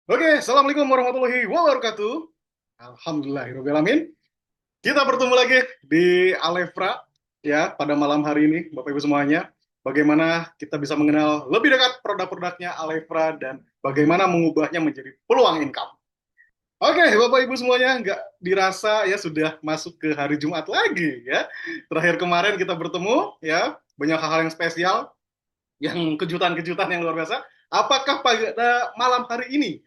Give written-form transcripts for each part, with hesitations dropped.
Oke, Assalamualaikum warahmatullahi wabarakatuh. Alhamdulillahirrahmanirrahim. Kita bertemu lagi di Alefra ya pada malam hari ini, Bapak Ibu semuanya. Bagaimana kita bisa mengenal lebih dekat produk-produknya Alefra dan bagaimana mengubahnya menjadi peluang income. Oke, Bapak Ibu semuanya, nggak dirasa ya sudah masuk ke hari Jumat lagi ya. Terakhir kemarin kita bertemu ya, banyak hal-hal yang spesial, yang kejutan-kejutan yang luar biasa. Apakah pada malam hari ini,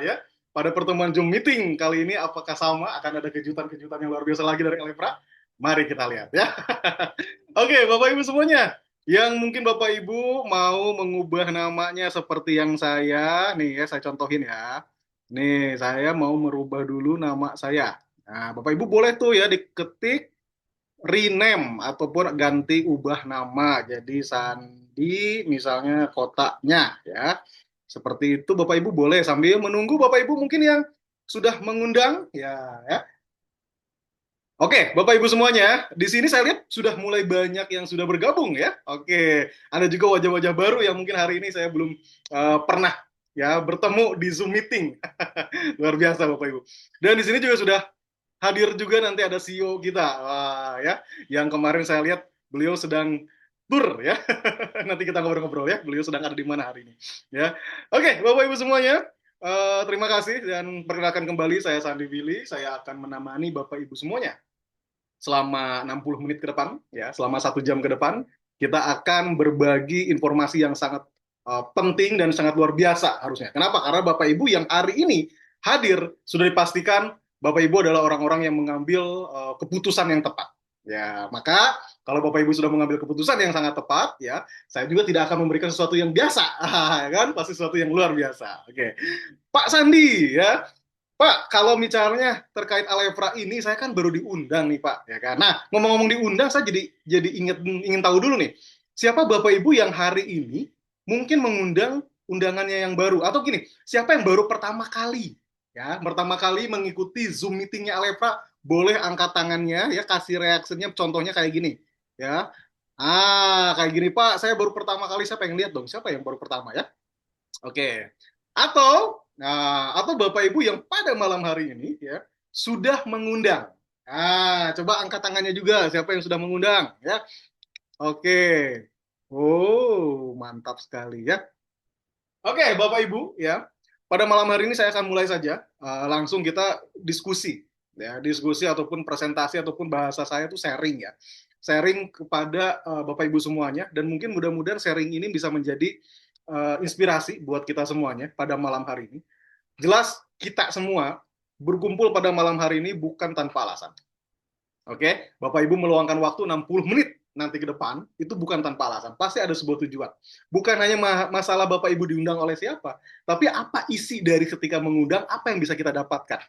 ya, pada pertemuan Zoom meeting kali ini, apakah sama akan ada kejutan-kejutan yang luar biasa lagi dari Elevra? Mari kita lihat ya. Oke, Bapak Ibu semuanya, yang mungkin Bapak Ibu mau mengubah namanya seperti yang saya, nih ya, saya contohin ya. Nih, saya mau merubah dulu nama saya. Nah, Bapak Ibu boleh tuh ya diketik rename ataupun ganti ubah nama jadi Sandi misalnya kotaknya ya. Seperti itu Bapak Ibu boleh sambil menunggu Bapak Ibu mungkin yang sudah mengundang ya. Oke, Bapak Ibu semuanya, di sini saya lihat sudah mulai banyak yang sudah bergabung ya. Oke, ada juga wajah-wajah baru yang mungkin hari ini saya belum pernah ya bertemu di Zoom meeting. Luar biasa Bapak Ibu. Dan di sini juga sudah hadir juga nanti ada CEO kita, wah, ya, yang kemarin saya lihat beliau sedang tur ya. Nanti kita ngobrol-ngobrol ya, beliau sedang ada di mana hari ini. Ya, oke, Bapak Ibu semuanya, terima kasih dan perkenalkan kembali saya Sandi Willy. Saya akan menemani Bapak Ibu semuanya selama 60 menit ke depan, ya, selama 1 jam ke depan, kita akan berbagi informasi yang sangat penting dan sangat luar biasa harusnya. Kenapa? Karena Bapak Ibu yang hari ini hadir sudah dipastikan Bapak Ibu adalah orang-orang yang mengambil keputusan yang tepat. Ya, maka kalau Bapak Ibu sudah mengambil keputusan yang sangat tepat, ya, saya juga tidak akan memberikan sesuatu yang biasa, kan? Pasti sesuatu yang luar biasa. Oke, Pak Sandi, ya, Pak, kalau misalnya terkait Alevra ini, saya kan baru diundang nih, Pak, ya kan. Nah, ngomong-ngomong diundang, saya jadi ingin tahu dulu nih, siapa Bapak Ibu yang hari ini mungkin mengundang undangannya yang baru, atau gini, siapa yang baru pertama kali, ya, pertama kali mengikuti Zoom meetingnya Alevra, boleh angkat tangannya, ya, kasih reaksinya, contohnya kayak gini, ya. Kayak gini, Pak, saya baru pertama kali, saya pengen lihat dong, siapa yang baru pertama, ya. Oke. Atau Bapak Ibu yang pada malam hari ini ya sudah mengundang. Coba angkat tangannya juga siapa yang sudah mengundang ya. Oke. Oh, mantap sekali ya. Oke, Bapak Ibu ya. Pada malam hari ini saya akan mulai saja. Langsung kita diskusi ya, diskusi ataupun presentasi ataupun bahasa saya itu sharing ya. Sharing kepada Bapak Ibu semuanya dan mungkin mudah-mudahan sharing ini bisa menjadi inspirasi buat kita semuanya pada malam hari ini. Jelas kita semua berkumpul pada malam hari ini bukan tanpa alasan. Oke, Bapak Ibu meluangkan waktu 60 menit nanti ke depan, itu bukan tanpa alasan. Pasti ada sebuah tujuan. Bukan hanya masalah Bapak Ibu diundang oleh siapa, tapi apa isi dari ketika mengundang, apa yang bisa kita dapatkan.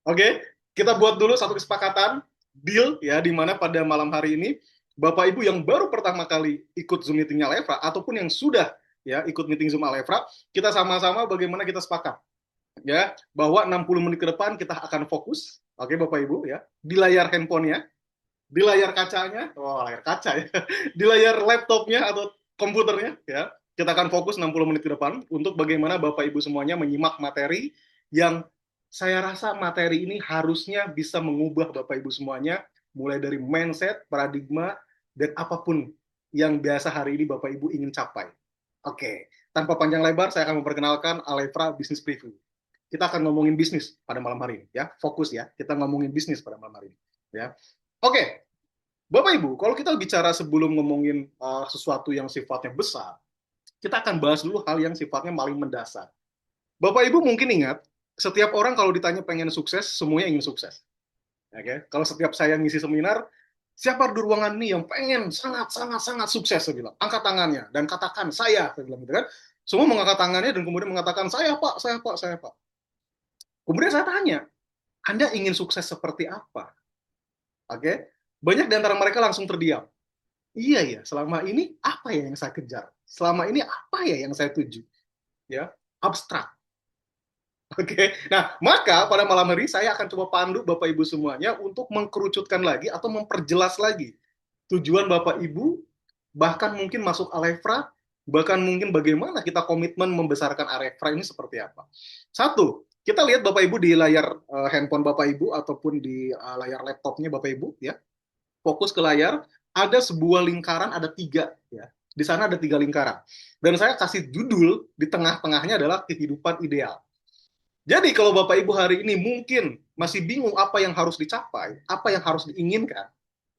Oke, kita buat dulu satu kesepakatan, deal ya, di mana pada malam hari ini, Bapak Ibu yang baru pertama kali ikut Zoom meetingnya Alevra, ataupun yang sudah ya ikut meeting Zoom Alevra, kita sama-sama bagaimana kita sepakat ya bahwa 60 menit ke depan kita akan fokus, oke Bapak Ibu ya, di layar handphonenya, di layar kacanya, layar kaca ya, di layar laptopnya atau komputernya ya. Kita akan fokus 60 menit ke depan untuk bagaimana Bapak Ibu semuanya menyimak materi yang saya rasa materi ini harusnya bisa mengubah Bapak Ibu semuanya mulai dari mindset, paradigma, dan apapun yang biasa hari ini Bapak Ibu ingin capai. Oke, tanpa panjang lebar saya akan memperkenalkan Alevra Business Preview. Kita akan ngomongin bisnis pada malam hari ini ya, fokus ya, kita ngomongin bisnis pada malam hari ini ya. Oke, Bapak Ibu, kalau kita bicara sebelum ngomongin sesuatu yang sifatnya besar, kita akan bahas dulu hal yang sifatnya paling mendasar. Bapak Ibu mungkin ingat, setiap orang kalau ditanya pengen sukses, semuanya ingin sukses. Oke, kalau setiap saya ngisi seminar, siapa di ruangan ini yang pengen sangat sangat sangat sukses, saya bilang, angkat tangannya dan katakan saya bilang gitu kan. Semua mengangkat tangannya dan kemudian mengatakan saya Pak, saya Pak, saya Pak. Kemudian saya tanya, Anda ingin sukses seperti apa? Oke, banyak di antara mereka langsung terdiam. Iya ya, selama ini apa ya yang saya kejar? Selama ini apa ya yang saya tuju? Ya, abstrak. Oke, nah maka pada malam hari saya akan coba pandu Bapak Ibu semuanya untuk mengkerucutkan lagi atau memperjelas lagi tujuan Bapak Ibu, bahkan mungkin masuk Alevra, bahkan mungkin bagaimana kita komitmen membesarkan Arefra ini seperti apa. Satu, kita lihat Bapak Ibu di layar handphone Bapak Ibu ataupun di layar laptopnya Bapak Ibu, ya. Fokus ke layar, ada sebuah lingkaran, ada tiga, ya. Di sana ada tiga lingkaran. Dan saya kasih judul di tengah-tengahnya adalah kehidupan ideal. Jadi kalau Bapak Ibu hari ini mungkin masih bingung apa yang harus dicapai, apa yang harus diinginkan,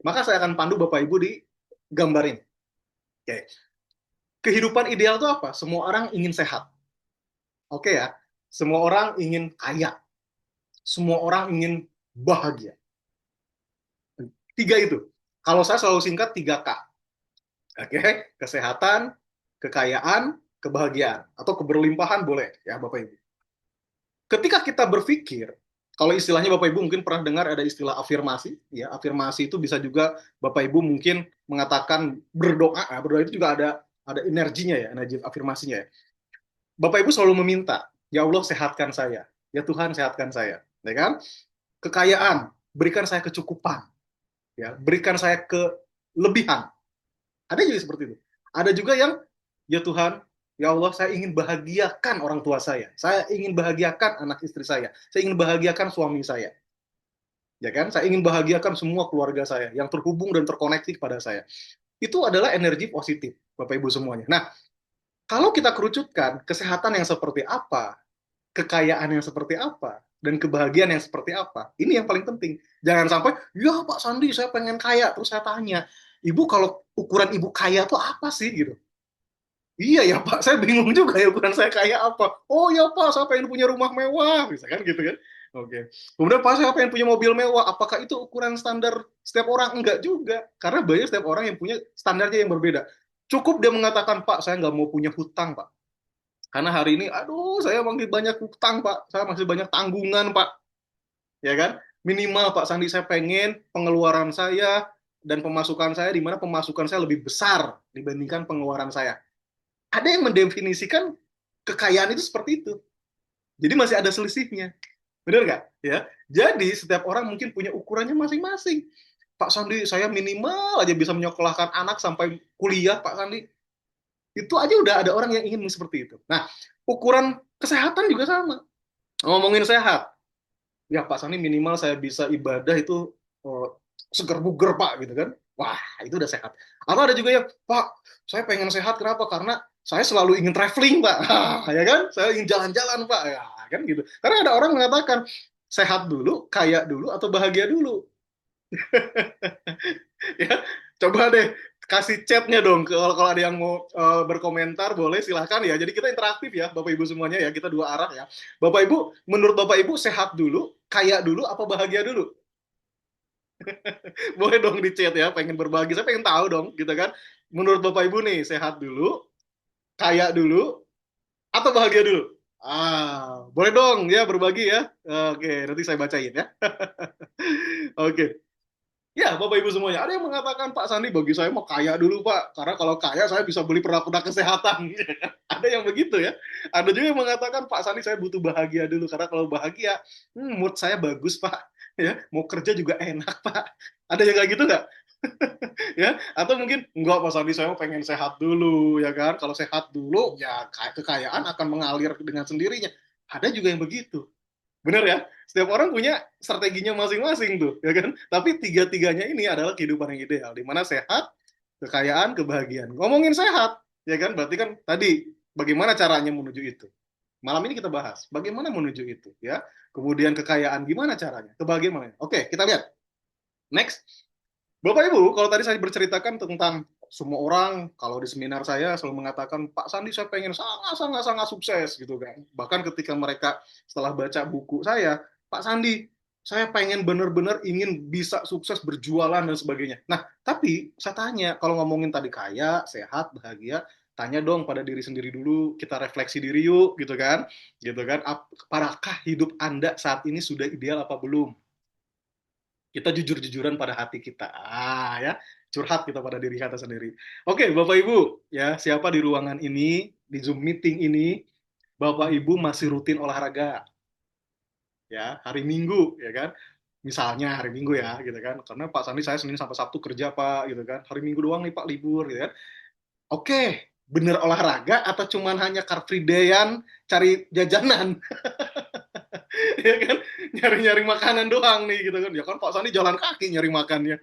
maka saya akan pandu Bapak Ibu di gambar ini. Oke. Kehidupan ideal itu apa? Semua orang ingin sehat. Oke ya. Semua orang ingin kaya. Semua orang ingin bahagia. Tiga itu. Kalau saya selalu singkat 3K. Oke, kesehatan, kekayaan, kebahagiaan atau keberlimpahan boleh ya Bapak Ibu. Ketika kita berpikir, kalau istilahnya Bapak Ibu mungkin pernah dengar ada istilah afirmasi, ya afirmasi itu bisa juga Bapak Ibu mungkin mengatakan berdoa, berdoa itu juga ada energinya ya, energi afirmasinya ya. Bapak Ibu selalu meminta, ya Allah sehatkan saya, ya Tuhan sehatkan saya, ya kan? Kekayaan, berikan saya kecukupan, ya berikan saya kelebihan. Ada juga seperti itu. Ada juga yang, ya Tuhan, ya Allah, saya ingin bahagiakan orang tua saya ingin bahagiakan anak istri saya ingin bahagiakan suami saya, ya kan? Saya ingin bahagiakan semua keluarga saya yang terhubung dan terkoneksi kepada saya. Itu adalah energi positif, Bapak Ibu semuanya. Nah, kalau kita kerucutkan kesehatan yang seperti apa, kekayaan yang seperti apa, dan kebahagiaan yang seperti apa, ini yang paling penting. Jangan sampai, ya Pak Sandi, saya pengen kaya, terus saya tanya, Ibu kalau ukuran Ibu kaya itu apa sih gitu? Iya ya Pak, saya bingung juga ya ukuran saya kaya apa. Oh ya Pak, saya pengen punya rumah mewah, misalkan gitu kan. Oke. Kemudian Pak, saya pengen punya mobil mewah. Apakah itu ukuran standar setiap orang? Enggak juga. Karena banyak setiap orang yang punya standarnya yang berbeda. Cukup dia mengatakan, Pak, saya nggak mau punya hutang, Pak. Karena hari ini, aduh, saya masih banyak hutang, Pak. Saya masih banyak tanggungan, Pak. Ya kan? Minimal, Pak Sandi, saya pengen pengeluaran saya dan pemasukan saya, di mana pemasukan saya lebih besar dibandingkan pengeluaran saya. Ada yang mendefinisikan kekayaan itu seperti itu. Jadi masih ada selisihnya. Benar nggak? Ya. Jadi setiap orang mungkin punya ukurannya masing-masing. Pak Sandi, saya minimal aja bisa menyekolahkan anak sampai kuliah, Pak Sandi. Itu aja udah ada orang yang ingin seperti itu. Nah, ukuran kesehatan juga sama. Ngomongin sehat, ya Pak Sandi minimal saya bisa ibadah itu seger buger Pak gitu kan. Wah, itu udah sehat. Atau ada juga yang, Pak, saya pengen sehat kenapa? Karena saya selalu ingin traveling, Pak. Ya kan? Saya ingin jalan-jalan, Pak. Ya, kan gitu. Karena ada orang mengatakan, sehat dulu, kaya dulu, atau bahagia dulu. Ya, coba deh kasih chatnya dong kalau ada yang mau berkomentar boleh silahkan ya. Jadi kita interaktif ya Bapak Ibu semuanya ya, kita dua arah ya. Bapak Ibu, menurut Bapak Ibu sehat dulu, kaya dulu, apa bahagia dulu? Boleh dong di chat ya, pengen berbagi, saya pengen tahu dong gitu kan. Menurut Bapak Ibu nih, sehat dulu, kaya dulu, atau bahagia dulu? Boleh dong ya berbagi ya. Oke, nanti saya bacain ya. Oke. Ya, Bapak Ibu semuanya. Ada yang mengatakan, Pak Sandi, bagi saya mau kaya dulu, Pak. Karena kalau kaya, saya bisa beli pernak-pernik kesehatan. Ada yang begitu ya. Ada juga yang mengatakan, Pak Sandi, saya butuh bahagia dulu. Karena kalau bahagia, mood saya bagus, Pak. Ya, mau kerja juga enak, Pak. Ada yang kayak gitu nggak? Ya, atau mungkin, enggak, Pak Sandi, saya pengen sehat dulu, ya kan? Kalau sehat dulu, ya kekayaan akan mengalir dengan sendirinya. Ada juga yang begitu. Bener ya? Setiap orang punya strateginya masing-masing tuh, ya kan? Tapi tiga-tiganya ini adalah kehidupan yang ideal, di mana sehat, kekayaan, kebahagiaan. Ngomongin sehat, ya kan? Berarti kan tadi bagaimana caranya menuju itu. Malam ini kita bahas bagaimana menuju itu, ya. Kemudian kekayaan gimana caranya, kebahagiaan mana? Oke, kita lihat. Next. Bapak Ibu, kalau tadi saya berceritakan tentang semua orang, kalau di seminar saya selalu mengatakan, Pak Sandi saya pengen sangat-sangat sukses gitu kan. Bahkan ketika mereka setelah baca buku saya, Pak Sandi, saya pengen benar-benar ingin bisa sukses berjualan dan sebagainya. Nah, tapi saya tanya, kalau ngomongin tadi kaya, sehat, bahagia, tanya dong pada diri sendiri dulu, kita refleksi diri yuk, gitu kan. Gitu kan, apakah hidup Anda saat ini sudah ideal apa belum? Kita jujur-jujuran pada hati kita. Ya, curhat kita pada diri kita sendiri. Oke, Bapak Ibu, ya, siapa di ruangan ini, di Zoom meeting ini, Bapak Ibu masih rutin olahraga, ya, hari Minggu, ya kan? Misalnya hari Minggu ya, gitu kan? Karena Pak Sandi saya Senin sampai Sabtu kerja Pak, gitu kan? Hari Minggu doang nih Pak libur, gitu kan? Oke, bener olahraga atau cuman hanya car free day-an cari jajanan? Ya kan, nyari-nyari makanan doang nih gitu kan. Ya kan Pak Sandi jalan kaki nyari makannya.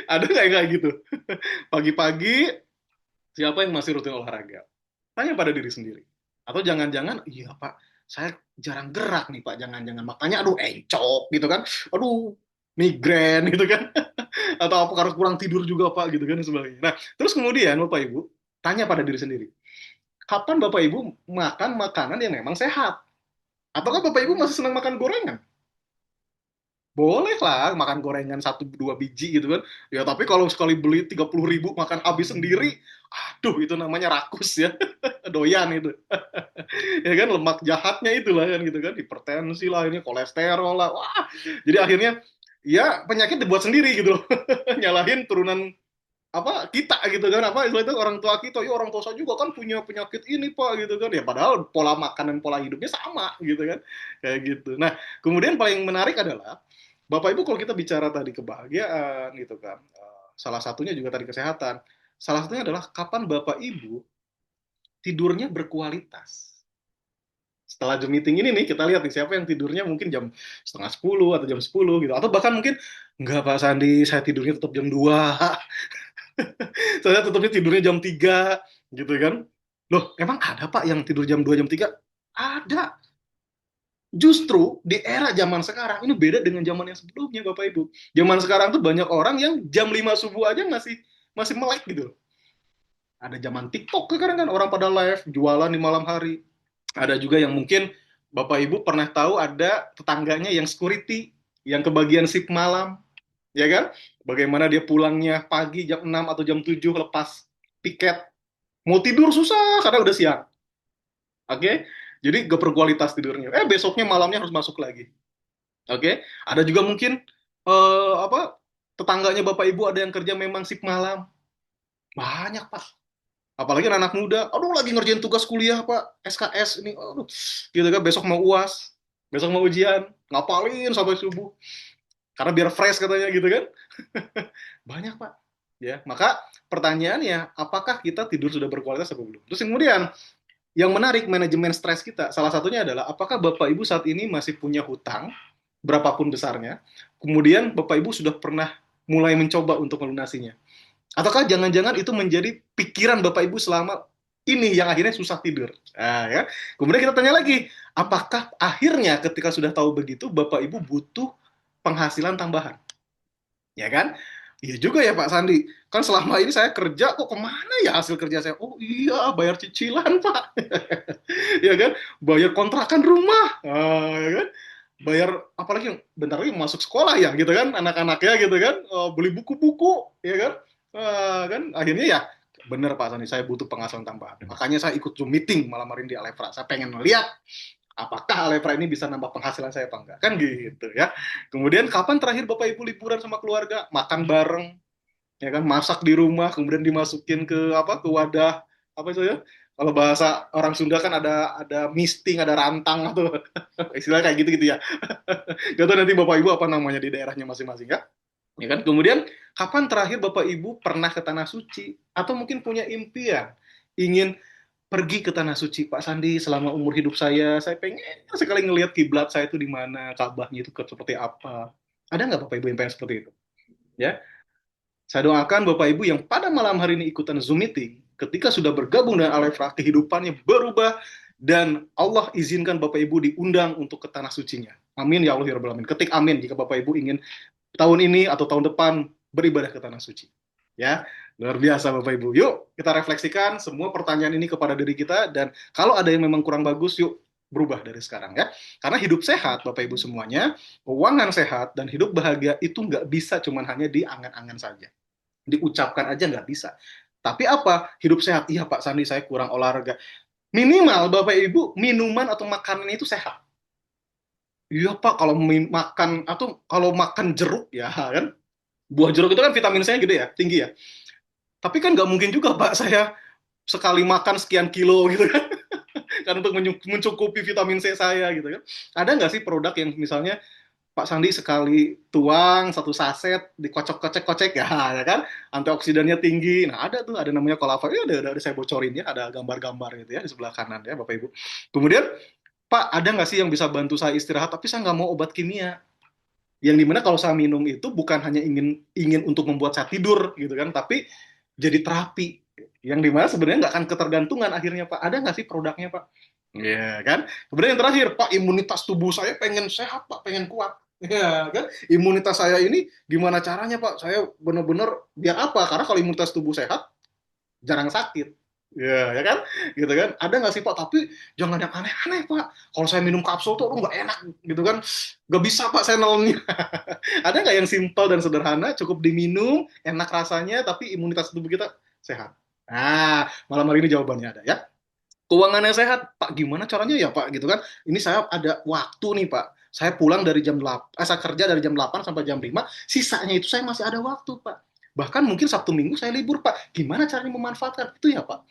Ada nggak yang kayak gitu? Pagi-pagi siapa yang masih rutin olahraga? Tanya pada diri sendiri. Atau jangan-jangan, iya Pak, saya jarang gerak nih Pak, jangan-jangan makanya aduh encok gitu kan. Aduh, migrain gitu kan. Atau apa harus kurang tidur juga Pak gitu kan dan sebagainya. Nah, terus kemudian Bapak Ibu tanya pada diri sendiri. Kapan Bapak Ibu makan makanan yang memang sehat? Ataukah Bapak Ibu masih senang makan gorengan? Boleh lah makan gorengan satu dua biji gitu kan. Ya tapi kalau sekali beli 30.000 makan habis sendiri, aduh itu namanya rakus ya. Doyan itu. Ya kan lemak jahatnya itulah kan gitu kan. Hipertensi lah ini, kolesterol lah. Wah, jadi akhirnya ya penyakit dibuat sendiri gitu loh. Nyalahin turunan apa kita gitu kan, apa istilah itu orang tua kita, ya orang tua saya juga kan punya penyakit ini Pak gitu kan, ya padahal pola makan dan pola hidupnya sama gitu kan, kayak gitu. Nah kemudian paling menarik adalah Bapak Ibu kalau kita bicara tadi kebahagiaan gitu kan, salah satunya juga tadi kesehatan, salah satunya adalah kapan Bapak Ibu tidurnya berkualitas. Setelah Zoom meeting ini nih kita lihat nih siapa yang tidurnya mungkin jam setengah 10 atau jam 10 gitu, atau bahkan mungkin enggak Pak Sandi saya tidurnya tetap jam 2. Saya tetapnya tidurnya jam 3 gitu kan. Loh, emang ada Pak yang tidur jam 2 jam 3? Ada. Justru di era zaman sekarang ini beda dengan zaman yang sebelumnya Bapak Ibu. Zaman sekarang tuh banyak orang yang jam 5 subuh aja masih masih melek gitu. Ada zaman TikTok sekarang kan orang pada live jualan di malam hari. Ada juga yang mungkin Bapak Ibu pernah tahu ada tetangganya yang security yang kebagian shift malam, ya kan? Bagaimana dia pulangnya pagi jam 6 atau jam 7 lepas piket. Mau tidur susah karena udah siang. Oke? Okay? Jadi gak berkualitas tidurnya. Besoknya malamnya harus masuk lagi. Oke? Okay? Ada juga mungkin apa tetangganya Bapak Ibu ada yang kerja memang shift malam. Banyak, Pak. Apalagi anak muda, aduh lagi ngerjain tugas kuliah, Pak. SKS ini, aduh. Gitu kan besok mau UAS, besok mau ujian, ngapalin sampai subuh. Karena biar fresh katanya gitu kan. Banyak, Pak. Ya, maka pertanyaannya, apakah kita tidur sudah berkualitas atau belum? Terus kemudian, yang menarik manajemen stres kita, salah satunya adalah apakah Bapak Ibu saat ini masih punya hutang, berapapun besarnya, kemudian Bapak Ibu sudah pernah mulai mencoba untuk melunasinya. Ataukah jangan-jangan itu menjadi pikiran Bapak Ibu selama ini yang akhirnya susah tidur. Nah, ya. Kemudian kita tanya lagi, apakah akhirnya ketika sudah tahu begitu, Bapak Ibu butuh penghasilan tambahan? Ya kan? Iya juga ya Pak Sandi. Kan selama ini saya kerja kok kemana ya hasil kerja saya? Oh iya bayar cicilan Pak. Ya kan? Bayar kontrakan rumah. Ya kan? Bayar apalagi yang bentar lagi masuk sekolah ya gitu kan anak-anaknya gitu kan. Beli buku-buku ya kan. Kan akhirnya ya bener Pak Sandi saya butuh penghasilan tambahan. Makanya saya ikut Zoom meeting malam hari ini di Alefra. Saya pengen melihat apakah Alefra ini bisa nambah penghasilan saya apa enggak kan gitu ya. Kemudian kapan terakhir Bapak Ibu liburan sama keluarga makan bareng ya kan masak di rumah kemudian dimasukin ke apa ke wadah apa itu ya kalau bahasa orang Sunda kan ada misting ada rantang atau istilah kayak gitu gitu ya. Gak tahu nanti Bapak Ibu apa namanya di daerahnya masing-masing ya kan. Kemudian kapan terakhir Bapak Ibu pernah ke tanah suci atau mungkin punya impian ingin pergi ke tanah suci Pak Sandi selama umur hidup saya pengen sekali ngelihat kiblat saya itu di mana, Ka'bahnya itu seperti apa. Ada nggak Bapak Ibu yang pengen seperti itu? Ya, saya doakan Bapak Ibu yang pada malam hari ini ikutan Zoom meeting, ketika sudah bergabung dengan Alefra, kehidupannya berubah dan Allah izinkan Bapak Ibu diundang untuk ke tanah sucinya. Amin ya Allah ya Rabbal Alamin. Ketik amin jika Bapak Ibu ingin tahun ini atau tahun depan beribadah ke tanah suci. Ya, luar biasa Bapak Ibu. Yuk kita refleksikan semua pertanyaan ini kepada diri kita dan kalau ada yang memang kurang bagus, yuk berubah dari sekarang ya. Karena hidup sehat Bapak Ibu semuanya, keuangan sehat dan hidup bahagia itu nggak bisa cuma hanya di angan-angan saja. Diucapkan aja nggak bisa. Tapi apa? Hidup sehat. Iya Pak Sandi saya kurang olahraga. Minimal Bapak Ibu minuman atau makanan itu sehat. Iya Pak, kalau makan atau kalau makan jeruk ya kan, buah jeruk itu kan vitamin C gede ya, tinggi ya. Tapi kan nggak mungkin juga Pak saya sekali makan sekian kilo gitu kan, kan untuk mencukupi vitamin C saya gitu kan. Ada nggak sih produk yang misalnya Pak Sandi sekali tuang satu saset dikocok-kocek-kocek ya kan, antioksidannya tinggi. Nah ada tuh, ada namanya kolava. Ya udah saya bocorin ya, ada gambar-gambar gitu ya di sebelah kanan ya Bapak Ibu. Kemudian Pak, ada nggak sih yang bisa bantu saya istirahat tapi saya nggak mau obat kimia? Yang dimana kalau saya minum itu bukan hanya ingin ingin untuk membuat saya tidur gitu kan, tapi jadi terapi. Yang dimana sebenarnya nggak akan ketergantungan akhirnya Pak. Ada nggak sih produknya Pak? Iya kan? Kemudian yang terakhir, Pak, imunitas tubuh saya pengen sehat Pak, pengen kuat. Ya kan? Imunitas saya ini gimana caranya Pak? Saya benar-benar biar apa? Karena kalau imunitas tubuh sehat, jarang sakit. Ya kan? Gitu kan? Ada nggak sih Pak? Tapi jangan yang aneh-aneh Pak. Kalau saya minum kapsul tuh aduh, nggak enak gitu kan? Nggak bisa Pak saya nolongnya. Ada nggak yang simpel dan sederhana, cukup diminum, enak rasanya, tapi imunitas tubuh kita sehat? Nah, malam hari ini jawabannya ada ya. Keuangannya sehat, Pak. Gimana caranya ya Pak? Gitu kan? Ini saya ada waktu nih Pak. Saya pulang dari jam 8, saya kerja dari jam 8 sampai jam 5, sisanya itu saya masih ada waktu Pak. Bahkan mungkin Sabtu Minggu saya libur Pak. Gimana caranya memanfaatkan itu ya Pak?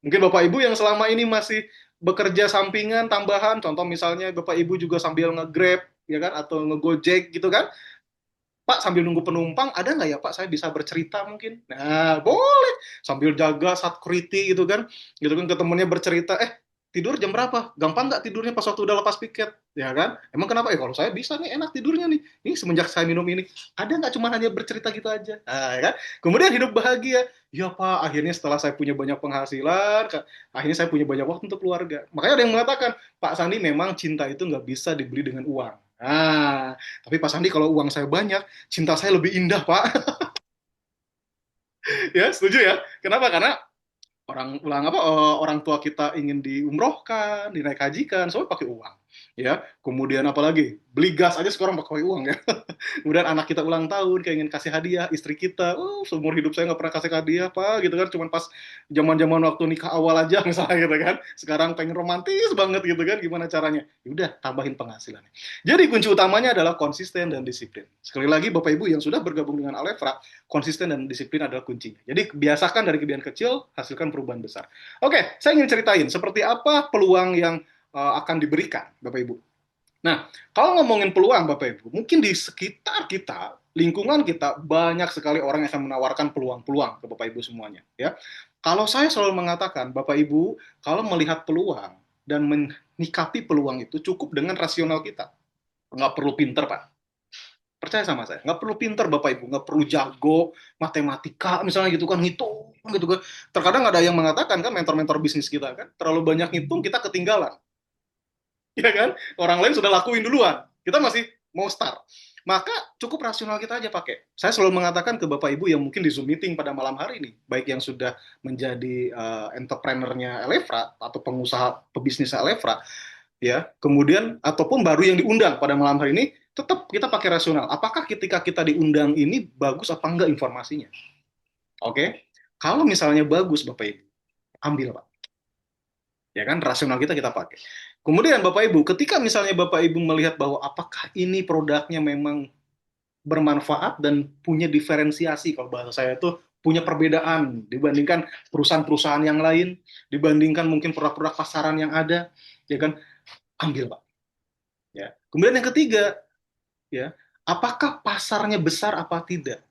Mungkin Bapak Ibu yang selama ini masih bekerja sampingan tambahan, contoh misalnya Bapak Ibu juga sambil nge-Grab ya kan, atau nge-Gojek gitu kan, Pak sambil nunggu penumpang ada nggak ya Pak saya bisa bercerita mungkin? Nah boleh sambil jaga security gitu kan ke temennya bercerita, tidur jam berapa? Gampang nggak tidurnya pas waktu udah lepas piket? Ya kan? Emang kenapa? Kalau saya bisa nih enak tidurnya nih. Ini semenjak saya minum ini. Ada nggak cuma hanya bercerita gitu aja? Nah, ya kan? Kemudian hidup bahagia. Ya Pak, akhirnya setelah saya punya banyak penghasilan, akhirnya saya punya banyak waktu untuk keluarga. Makanya ada yang mengatakan, Pak Sandi memang cinta itu nggak bisa dibeli dengan uang. Nah, tapi Pak Sandi kalau uang saya banyak, cinta saya lebih indah, Pak. Ya, setuju ya? Kenapa? Karena orang tua kita ingin diumrohkan, dinaik hajikan, soalnya pakai uang. Ya, kemudian apalagi beli gas aja sekarang pakai uang ya. Kemudian anak kita ulang tahun, kayak ingin kasih hadiah, istri kita, seumur hidup saya nggak pernah kasih hadiah pak, gitu kan, cuman pas zaman-zaman waktu nikah awal aja misalnya gitu kan. Sekarang pengen romantis banget gitu kan, gimana caranya? Yaudah, tambahin penghasilannya. Jadi kunci utamanya adalah konsisten dan disiplin. Sekali lagi Bapak Ibu yang sudah bergabung dengan Alefra, konsisten dan disiplin adalah kuncinya. Jadi biasakan dari kebiasaan kecil, hasilkan perubahan besar. Oke, saya ingin ceritain seperti apa peluang yang akan diberikan Bapak Ibu. Nah, kalau ngomongin peluang Bapak Ibu, mungkin di sekitar kita, lingkungan kita banyak sekali orang yang akan menawarkan peluang-peluang ke Bapak Ibu semuanya, ya. Kalau saya selalu mengatakan, Bapak Ibu, kalau melihat peluang dan menyikapi peluang itu cukup dengan rasional kita. Nggak perlu pinter, Pak. Percaya sama saya, nggak perlu pinter Bapak Ibu, nggak perlu jago matematika misalnya gitu kan, ngitung gitu kan. Terkadang ada yang mengatakan kan, mentor-mentor bisnis kita kan, terlalu banyak ngitung kita ketinggalan. Ya kan? Orang lain sudah lakuin duluan. Kita masih mau start. Maka cukup rasional kita aja pakai. Saya selalu mengatakan ke Bapak Ibu yang mungkin di Zoom meeting pada malam hari ini, baik yang sudah menjadi entrepreneurnya Elevra atau pengusaha pebisnis Elevra, ya, kemudian ataupun baru yang diundang pada malam hari ini, tetap kita pakai rasional. Apakah ketika kita diundang ini bagus apa enggak informasinya? Oke? Kalau misalnya bagus Bapak Ibu, ambil Pak. Ya kan, rasional kita pakai. Kemudian Bapak Ibu, ketika misalnya Bapak Ibu melihat bahwa apakah ini produknya memang bermanfaat dan punya diferensiasi, kalau bahasa saya itu punya perbedaan dibandingkan perusahaan-perusahaan yang lain, dibandingkan mungkin produk-produk pasaran yang ada, ya kan, ambil Pak. Ya. Kemudian yang ketiga, ya, apakah pasarnya besar apa tidak?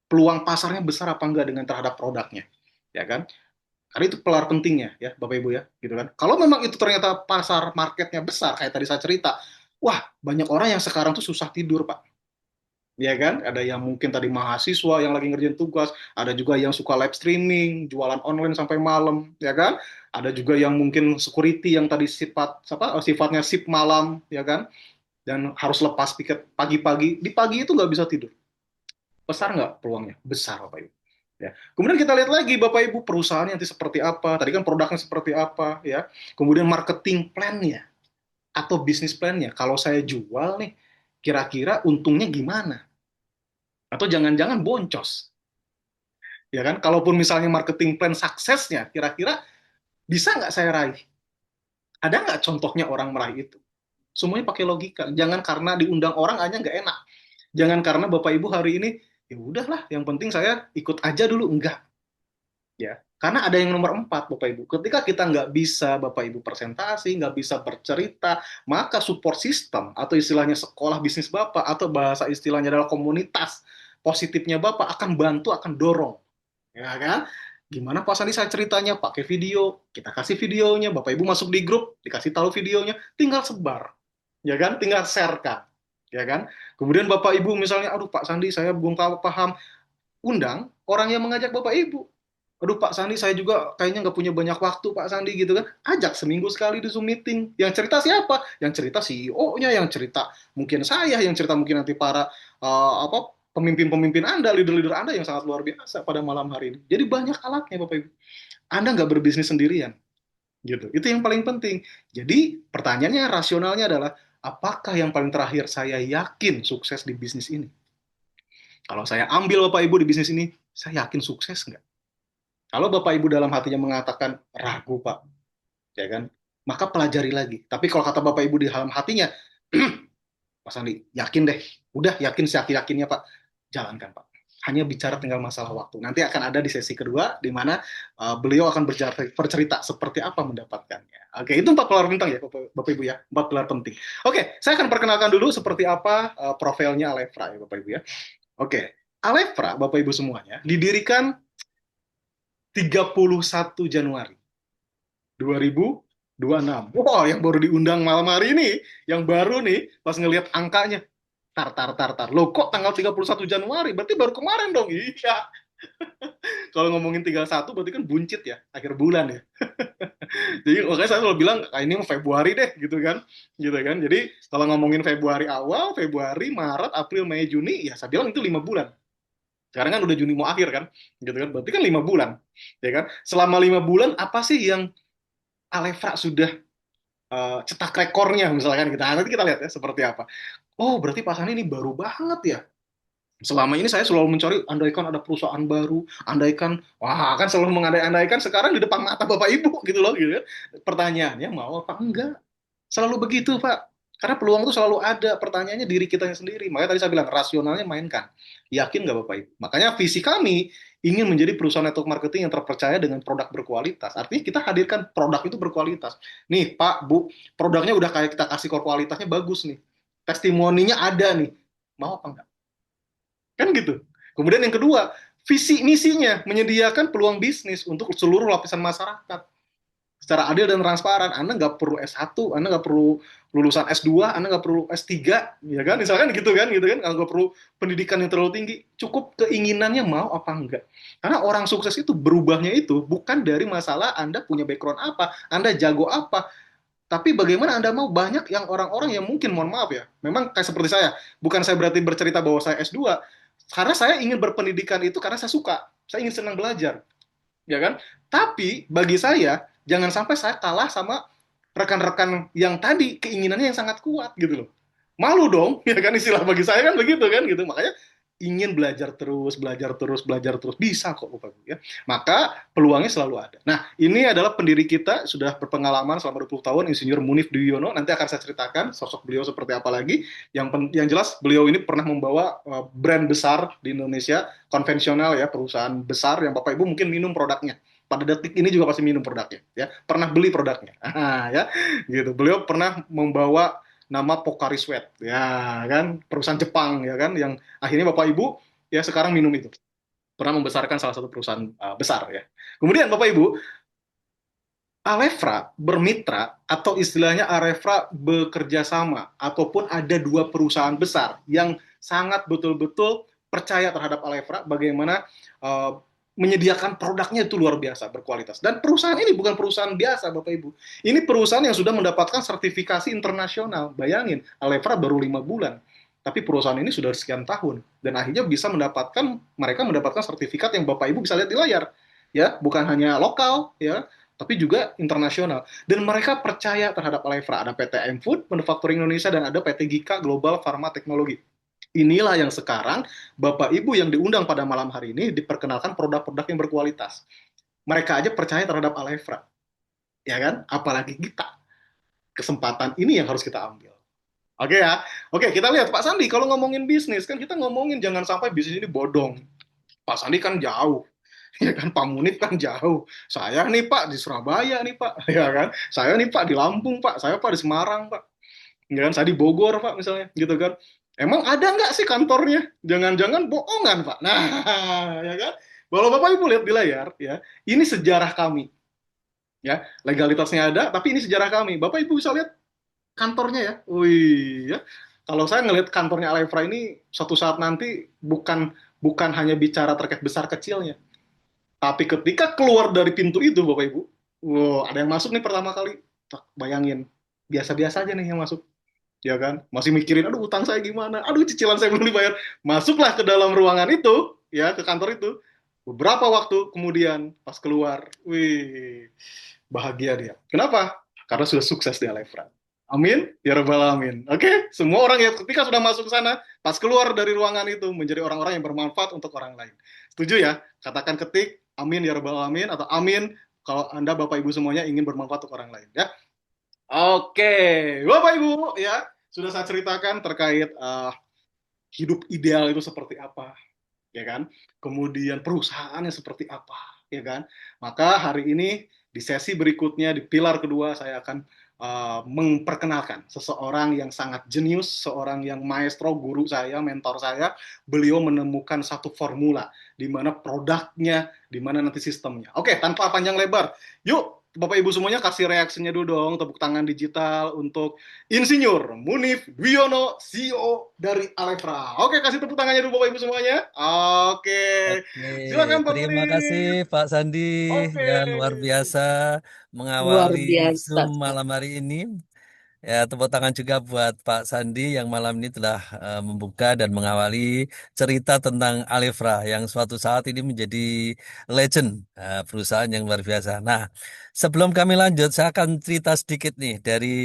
Peluang pasarnya besar apa enggak dengan terhadap produknya, ya kan? Karena itu pelar pentingnya ya Bapak Ibu ya, gitu kan. Kalau memang itu ternyata pasar marketnya besar kayak tadi saya cerita, wah banyak orang yang sekarang tuh susah tidur Pak. Ya kan, ada yang mungkin tadi mahasiswa yang lagi ngerjain tugas, ada juga yang suka live streaming, jualan online sampai malam, ya kan? Ada juga yang mungkin security yang tadi sifatnya sip malam, ya kan? Dan harus lepas piket pagi-pagi, di pagi itu nggak bisa tidur. Besar nggak peluangnya? Besar Bapak Ibu. Ya. Kemudian kita lihat lagi Bapak Ibu perusahaannya nanti seperti apa, tadi kan produknya seperti apa, ya. Kemudian marketing plan-nya atau bisnis plan-nya. Kalau saya jual nih, kira-kira untungnya gimana? Atau jangan-jangan boncos, ya kan? Kalaupun misalnya marketing plan suksesnya, kira-kira bisa nggak saya raih? Ada nggak contohnya orang meraih itu? Semuanya pakai logika. Jangan karena diundang orang aja nggak enak. Jangan karena Bapak Ibu hari ini, ya udahlah, yang penting saya ikut aja dulu. Enggak. Ya. Karena ada yang nomor 4, Bapak Ibu. Ketika kita nggak bisa, Bapak Ibu, presentasi, nggak bisa bercerita, maka support system, atau istilahnya sekolah bisnis Bapak, atau bahasa istilahnya adalah komunitas positifnya Bapak, akan bantu, akan dorong. Ya kan? Gimana Pak Sandi saya ceritanya? Pakai video, kita kasih videonya, Bapak Ibu masuk di grup, dikasih tahu videonya, tinggal sebar. Ya kan? Tinggal share-kan. Ya kan? Kemudian Bapak Ibu misalnya, aduh Pak Sandi saya belum paham, undang orang yang mengajak Bapak Ibu. Aduh Pak Sandi, saya juga kayaknya nggak punya banyak waktu Pak Sandi gitu kan. Ajak seminggu sekali di Zoom meeting. Yang cerita siapa? Yang cerita CEO-nya, yang cerita mungkin saya, yang cerita mungkin nanti para apa pemimpin-pemimpin Anda, leader-leader Anda yang sangat luar biasa pada malam hari ini. Jadi banyak alatnya Bapak Ibu. Anda nggak berbisnis sendirian. Gitu. Itu yang paling penting. Jadi pertanyaannya rasionalnya adalah apakah yang paling terakhir saya yakin sukses di bisnis ini? Kalau saya ambil Bapak Ibu di bisnis ini, saya yakin sukses nggak? Kalau Bapak Ibu dalam hatinya mengatakan ragu Pak, ya kan? Maka pelajari lagi. Tapi kalau kata Bapak Ibu di dalam hatinya, Pak Sandi, yakin deh. Udah yakin yakin-yakinnya Pak. Jalankan Pak. Hanya bicara tinggal masalah waktu. Nanti akan ada di sesi kedua, di mana beliau akan bercerita seperti apa mendapatkannya. Oke, itu 4 pilar bintang ya, Bapak Ibu ya. 4 pilar penting. Oke, saya akan perkenalkan dulu seperti apa profilnya Alefra ya, Bapak Ibu ya. Oke, Alefra, Bapak Ibu semuanya, didirikan 31 Januari 2026. Wow, yang baru diundang malam hari ini, yang baru nih, pas ngelihat angkanya, tar. Loh, kok tanggal 31 Januari? Berarti baru kemarin dong. Iya. Kalau ngomongin 31 berarti kan buncit ya, akhir bulan ya. Jadi makanya saya selalu bilang, ah, ini Februari deh, gitu kan. Gitu kan. Jadi kalau ngomongin Februari awal, Februari, Maret, April, Mei, Juni, ya saya bilang itu 5 bulan. Sekarang kan udah Juni mau akhir kan, gitu kan. Berarti kan 5 bulan, ya kan. Selama 5 bulan apa sih yang Alefra sudah cetak rekornya misalkan kita nanti kita lihat ya seperti apa. Oh berarti Pak Sani ini baru banget ya. Selama ini saya selalu mencari, andaikan ada perusahaan baru, andaikan, wah kan selalu mengandai-andaikan sekarang di depan mata Bapak Ibu gitu loh, gitu. Pertanyaannya mau apa enggak? Selalu begitu, Pak. Karena peluang itu selalu ada. Pertanyaannya diri kita sendiri. Makanya tadi saya bilang, rasionalnya mainkan. Yakin nggak Bapak Ibu? Makanya visi kami ingin menjadi perusahaan network marketing yang terpercaya dengan produk berkualitas. Artinya kita hadirkan produk itu berkualitas. Nih, Pak, Bu, produknya udah kayak kita kasih kualitasnya bagus nih. Testimoninya ada nih. Mau apa enggak? Kan gitu. Kemudian yang kedua, visi misinya menyediakan peluang bisnis untuk seluruh lapisan masyarakat secara adil dan transparan. Anda nggak perlu S1, Anda nggak perlu lulusan S2, Anda nggak perlu S3, ya kan? Misalkan gitu kan, nggak perlu pendidikan yang terlalu tinggi, cukup keinginannya mau apa enggak. Karena orang sukses itu berubahnya itu bukan dari masalah Anda punya background apa, Anda jago apa, tapi bagaimana Anda mau banyak yang orang-orang yang mungkin, mohon maaf ya, memang kayak seperti saya, bukan saya berarti bercerita bahwa saya S2, karena saya ingin berpendidikan itu karena saya ingin senang belajar, ya kan? Tapi bagi saya jangan sampai saya kalah sama rekan-rekan yang tadi keinginannya yang sangat kuat gitu loh. Malu dong, ya kan istilah bagi saya kan begitu kan gitu. Makanya ingin belajar terus bisa kok Bapak Ibu ya. Maka peluangnya selalu ada. Nah, ini adalah pendiri kita sudah berpengalaman selama 20 tahun Insinyur Munif Dwiyono. Nanti akan saya ceritakan sosok beliau seperti apa lagi. Yang jelas beliau ini pernah membawa brand besar di Indonesia, konvensional ya, perusahaan besar yang Bapak Ibu mungkin minum produknya pada detik ini juga pasti minum produknya ya pernah beli produknya ya gitu beliau pernah membawa nama Pocari Sweat ya kan perusahaan Jepang ya kan yang akhirnya Bapak Ibu ya sekarang minum itu pernah membesarkan salah satu perusahaan besar ya kemudian Bapak Ibu Alefra bermitra atau istilahnya Alefra bekerja sama ataupun ada 2 perusahaan besar yang sangat betul-betul percaya terhadap Alefra bagaimana uh, menyediakan produknya itu luar biasa berkualitas dan perusahaan ini bukan perusahaan biasa Bapak Ibu ini perusahaan yang sudah mendapatkan sertifikasi internasional bayangin Alefra baru 5 bulan tapi perusahaan ini sudah sekian tahun dan akhirnya bisa mereka mendapatkan sertifikat yang Bapak Ibu bisa lihat di layar ya bukan hanya lokal ya tapi juga internasional. Dan mereka percaya terhadap Alefra. Ada PT M Food, Manufacturing Indonesia, dan ada PT Gika Global Pharma Teknologi. Inilah yang sekarang Bapak Ibu yang diundang pada malam hari ini diperkenalkan produk-produk yang berkualitas. Mereka aja percaya terhadap Alefra. Ya kan? Apalagi kita. Kesempatan ini yang harus kita ambil. Oke ya. Oke, kita lihat Pak Sandi, kalau ngomongin bisnis, kan kita ngomongin jangan sampai bisnis ini bodong. Pak Sandi kan jauh. Ya kan, Pak Munif kan jauh. Saya nih Pak di Surabaya nih Pak, ya kan. Saya nih Pak di Lampung Pak, saya Pak di Semarang Pak. Ya kan, saya di Bogor Pak misalnya, gitu kan. Emang ada nggak sih kantornya? Jangan-jangan bohongan Pak. Nah, ya kan. Kalau Bapak Ibu lihat di layar, ya, ini sejarah kami. Ya, legalitasnya ada, tapi ini sejarah kami. Bapak Ibu bisa lihat kantornya ya. Wih, ya. Kalau saya ngelihat kantornya Alefra ini suatu saat nanti bukan bukan hanya bicara terkait besar kecilnya, tapi ketika keluar dari pintu itu, Bapak Ibu, wow, ada yang masuk nih pertama kali. Tak, bayangin, biasa-biasa aja nih yang masuk, ya kan? Masih mikirin, aduh utang saya gimana, aduh cicilan saya belum dibayar. Masuklah ke dalam ruangan itu, ya, ke kantor itu. Beberapa waktu kemudian, pas keluar, wih, bahagia dia. Kenapa? Karena sudah sukses di Alefra. Amin, ya rabbal alamin. Oke, semua orang yang ketika sudah masuk ke sana, pas keluar dari ruangan itu menjadi orang-orang yang bermanfaat untuk orang lain. Setuju ya? Katakan ketik, amin ya rabbal alamin, atau amin kalau Anda Bapak Ibu semuanya ingin bermanfaat untuk orang lain, ya. Oke, Bapak Ibu, ya, sudah saya ceritakan terkait hidup ideal itu seperti apa, ya kan? Kemudian perusahaannya seperti apa, ya kan? Maka hari ini di sesi berikutnya di pilar kedua saya akan memperkenalkan seseorang yang sangat jenius, seorang yang maestro, guru saya, mentor saya. Beliau menemukan satu formula di mana produknya, di mana nanti sistemnya. Oke, tanpa panjang lebar, yuk Bapak Ibu semuanya kasih reaksinya dulu dong, tepuk tangan digital untuk Insinyur Munif Dwiyono, CEO dari Alefra. Oke, kasih tepuk tangannya dulu Bapak Ibu semuanya. Oke, Oke, silakan Pak terima kasih Munif. Pak Sandi Oke. ya luar biasa Luar mengawali biasa. Zoom malam hari ini. Ya, tepuk tangan juga buat Pak Sandi yang malam ini telah membuka dan mengawali cerita tentang Alefra yang suatu saat ini menjadi legend, perusahaan yang luar biasa. Nah, sebelum kami lanjut, saya akan cerita sedikit nih dari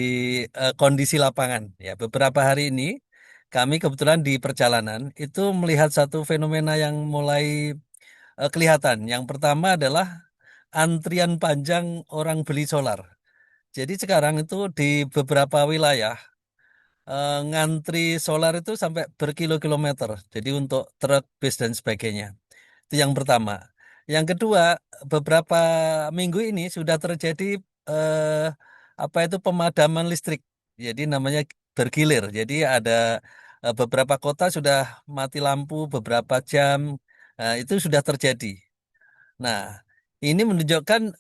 kondisi lapangan. Ya, beberapa hari ini kami kebetulan di perjalanan itu melihat satu fenomena yang mulai kelihatan. Yang pertama adalah antrian panjang orang beli solar. Jadi sekarang itu di beberapa wilayah ngantri solar itu sampai berkilo-kilometer. Jadi untuk truk, bis dan sebagainya. Itu yang pertama. Yang kedua, beberapa minggu ini sudah terjadi eh, apa itu pemadaman listrik. Jadi namanya bergilir. Jadi ada beberapa kota sudah mati lampu beberapa jam. Itu sudah terjadi. Nah, ini menunjukkan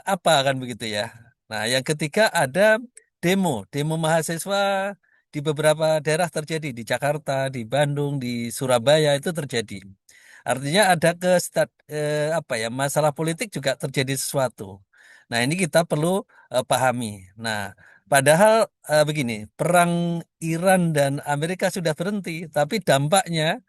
apa kan begitu ya. Nah, yang ketiga ada demo mahasiswa di beberapa daerah terjadi di Jakarta, di Bandung, di Surabaya itu terjadi. Artinya ada apa ya masalah politik juga terjadi sesuatu. Nah, ini kita perlu pahami. Nah, padahal begini, perang Iran dan Amerika sudah berhenti, tapi dampaknya